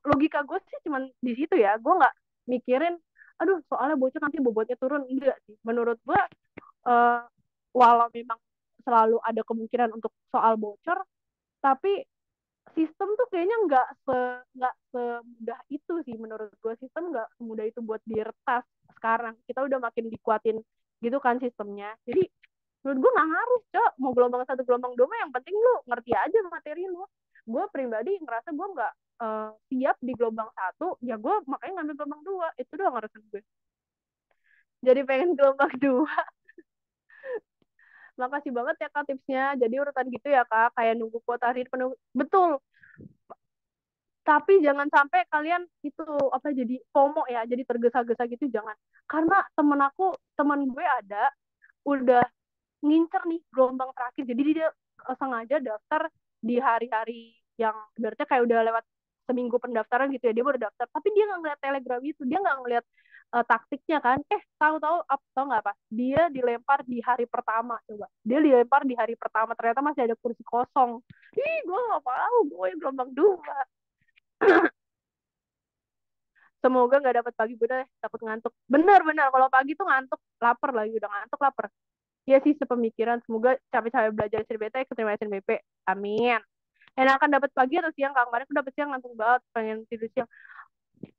Logika gue sih cuman di situ ya, gue nggak mikirin aduh soalnya bocor nanti bobotnya turun, enggak sih menurut gue. uh, Walau memang selalu ada kemungkinan untuk soal bocor, tapi sistem tuh kayaknya nggak semudah itu sih menurut gue. Sistem nggak semudah itu buat diretas. Sekarang kita udah makin dikuatin gitu kan sistemnya, jadi menurut gue nggak ngaruh, cok, mau gelombang satu gelombang dua yang penting lu ngerti aja materi lu. Gue pribadi ngerasa gue nggak siap di gelombang satu, ya gue makanya ngambil gelombang dua, itu doang alasan gue. Jadi pengen gelombang dua. Makasih banget ya kak tipsnya, jadi urutan gitu ya kak, kayak nunggu kuota hari penuh betul. Tapi jangan sampai kalian itu apa jadi FOMO ya, jadi tergesa-gesa gitu, jangan. Karena teman gue ada udah ngincer nih gelombang terakhir, jadi dia sengaja daftar di hari-hari yang berarti kayak udah lewat seminggu pendaftaran gitu ya, dia baru daftar, tapi dia nggak ngeliat telegram itu, dia nggak ngeliat taktiknya kan. Tahu-tahu tahu nggak apa, dia dilempar di hari pertama. Coba dia dilempar di hari pertama, ternyata masih ada kursi kosong. Ih, gue nggak mau, gue gelombang dua. Semoga nggak dapat pagi, gue udah takut ngantuk. Bener-bener kalau pagi tuh ngantuk, lapar lagi, udah ngantuk lapar. Ya sih sepemikiran, semoga capek-capek belajar SNBT keterima SNBP. Amin. Enakan dapat pagi atau siang? Kak, kemarin aku dapat siang, ngantuk banget, pengen tidur siang.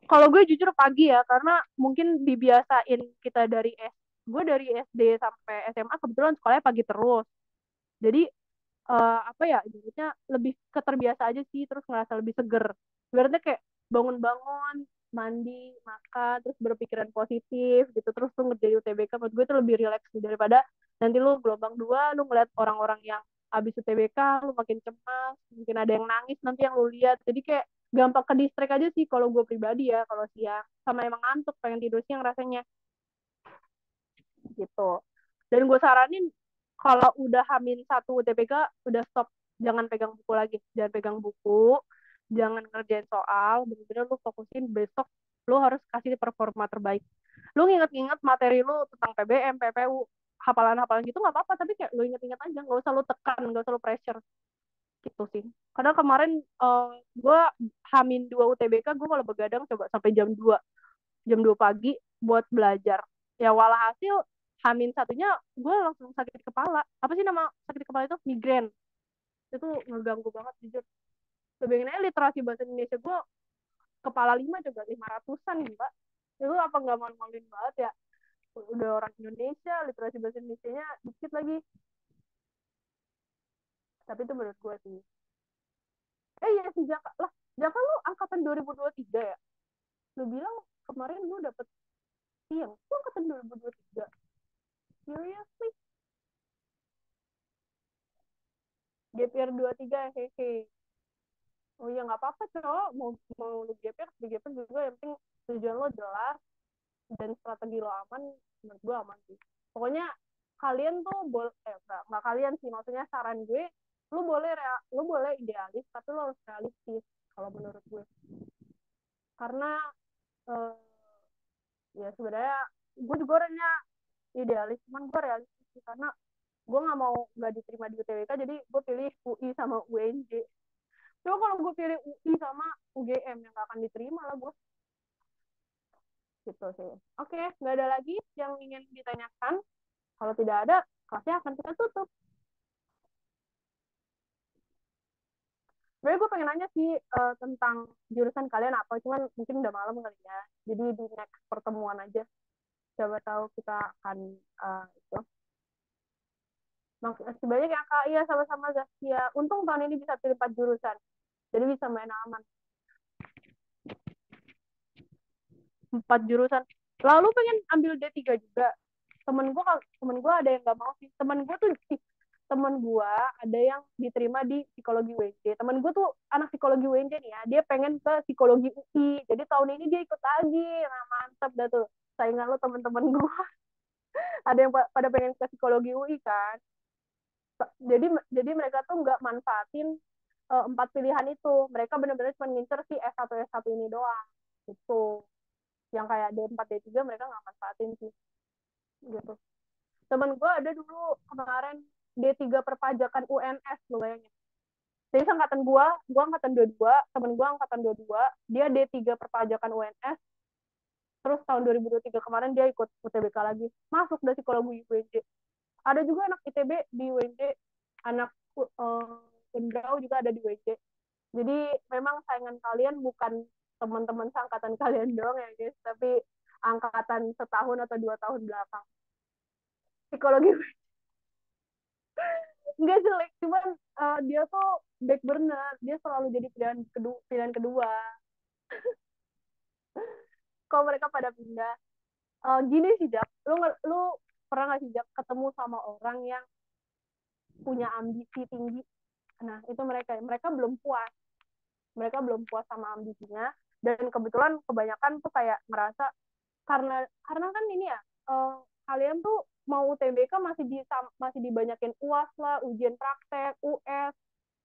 Kalau gue jujur pagi ya, karena mungkin dibiasain kita dari gue dari SD sampai SMA kebetulan sekolahnya pagi terus. Jadi apa ya, jadinya lebih keterbiasa aja sih, terus ngerasa lebih seger. Berarti kayak bangun-bangun, mandi, makan, terus berpikiran positif gitu, terus tuh ngerjain UTBK. Menurut gue itu lebih rileks sih daripada nanti lu gelombang dua, lu ngeliat orang-orang yang abis UTBK, lu makin cemas, mungkin ada yang nangis nanti yang lu lihat. Jadi kayak gampang ke distract aja sih kalau gue pribadi ya, kalau siang. Sama emang ngantuk, pengen tidur siang rasanya gitu. Dan gue saranin kalau udah Hamin satu UTBK udah stop, jangan pegang buku lagi, jangan pegang buku, jangan ngerjain soal, bener-bener lu fokusin besok lu harus kasih performa terbaik. Lu nginget-nginget materi lu tentang PBM, PPU, hafalan-hafalan gitu nggak apa-apa, tapi kayak lu inget-inget aja, nggak usah lu tekan, nggak usah lu pressure gitu sih. Karena kemarin gue Hamin 2 UTBK gue malah begadang coba sampai jam 2 pagi buat belajar. Ya walhasil Hamin satunya gue langsung sakit kepala. Apa sih nama sakit kepala itu? Migrain. Itu ngeganggu banget jujur. Sebenarnya literasi bahasa Indonesia gue kepala lima juga 500-an gila. Itu apa nggak malu-maluin banget ya? Udah orang Indonesia, literasi bahasa Indonesia-nya dikit lagi. Tapi itu menurut gue sih. Iya si Jaka lah. Jaka lu angkatan 2023 ya? Lu bilang kemarin lu dapet siang. Lu angkatan 2023. Seriously? Gap year 23 hehe. Oh iya nggak apa-apa cowok. Mau lu gap year, di gap year juga yang penting tujuan lo jelas dan strategi lo aman. Menurut gue aman sih. Pokoknya kalian tuh boleh nggak kalian sih, maksudnya saran gue lu boleh idealis tapi lu harus realistis kalau menurut gue, karena eh, ya sebenarnya gue juga orangnya idealis cuman gue realistis sih, karena gue nggak mau nggak diterima di UTBK jadi gue pilih UI sama UNJ. Coba kalau gue pilih UI sama UGM yang gak akan diterima lah gue, gitu sih. Oke, nggak ada lagi yang ingin ditanyakan. Kalau tidak ada, kelasnya akan kita tutup. Sebenarnya gue pengen nanya sih tentang jurusan kalian apa, cuman mungkin udah malam kali ya. Jadi di next pertemuan aja. Coba tahu kita akan itu. Makasih banyak ya Kak. Iya sama-sama Zaskia. Untung tahun ini bisa pilih 4 jurusan. Jadi bisa main aman. 4 jurusan. Lalu pengen ambil D3 juga. Temen gue ada yang gak mau sih. Temen gue ada yang diterima di psikologi UNJ. Temen gue tuh anak psikologi UNJ nih ya, dia pengen ke psikologi UI. Jadi tahun ini dia ikut lagi. Nah mantep dah tuh. Saingan lo temen-temen gue. Ada yang pada pengen ke psikologi UI kan. Jadi mereka tuh nggak manfaatin 4 pilihan itu. Mereka benar-benar cuma ngincer si S1 ini doang. Itu. Yang kayak D4 D3 mereka nggak manfaatin sih. Gitu. Temen gue ada dulu kemarin D3 perpajakan UNS, lo bayangin. Jadi angkatan gue angkatan 22, temen gue angkatan 22, dia D3 perpajakan UNS, terus tahun 2023 kemarin dia ikut UTBK lagi, masuk dari psikologi UNJ. Ada juga anak ITB di UNJ, anak Undrau juga ada di UNJ. Jadi memang saingan kalian bukan teman-teman seangkatan kalian doang ya guys, tapi angkatan setahun atau 2 tahun belakang. Psikologi nggak jelek, cuman dia tuh back burner, dia selalu jadi pilihan kedua kalau mereka pada pindah. Gini sih Jak, lu pernah nggak sih Jak ketemu sama orang yang punya ambisi tinggi? Nah itu mereka belum puas sama ambisinya, dan kebetulan kebanyakan tuh kayak merasa karena kan ini ya, uh, kalian tuh mau UTBK masih dibanyakin UAS lah, ujian praktek, US,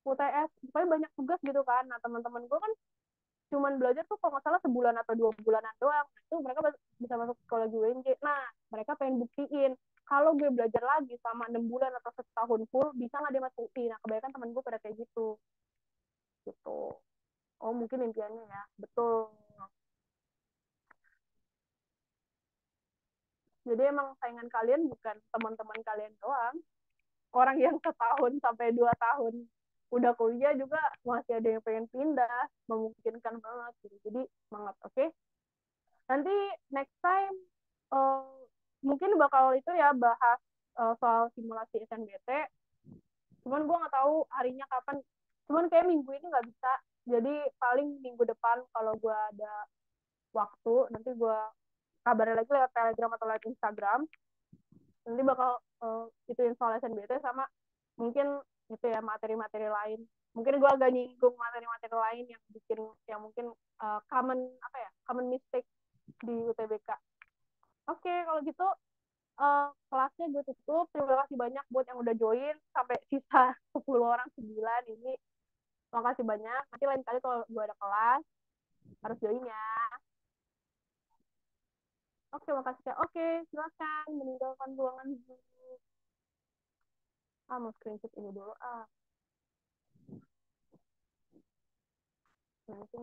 UTS, pokoknya banyak tugas gitu kan. Nah teman-teman gue kan cuman belajar tuh kalau nggak salah sebulan atau 2 bulanan doang. Nah, itu mereka bisa masuk psikologi UNJ. Nah mereka pengen buktiin kalau gue belajar lagi sama 6 bulan atau setahun full bisa nggak dia masuk UI. Nah kebanyakan teman gue pada kayak gitu. Gitu. Oh mungkin impiannya ya, betul. Jadi emang saingan kalian bukan teman-teman kalian doang, orang yang setahun sampai 2 tahun udah kuliah juga masih ada yang pengen pindah, memungkinkan banget gitu. Jadi semangat, oke? Okay? Nanti next time uh, mungkin bakal itu ya bahas soal simulasi SNBT. Cuman gue nggak tahu harinya kapan. Cuman kayak minggu ini nggak bisa. Jadi paling minggu depan kalau gue ada waktu, nanti gue kabarin lagi lewat Telegram atau lewat Instagram. Nanti bakal ituin soal SNBT sama mungkin itu ya materi-materi lain. Mungkin gue agak nyinggung materi-materi lain yang mungkin common mistake di UTBK. Oke, kalau gitu kelasnya gue tutup. Terima kasih banyak buat yang udah join sampai sisa 10 orang 9 ini. Makasih banyak. Nanti lain kali kalau gue ada kelas harus join ya. Oke, makasih ya. Oke, silakan meninggalkan ruangan dulu. Mau screenshot ini dulu. Nanti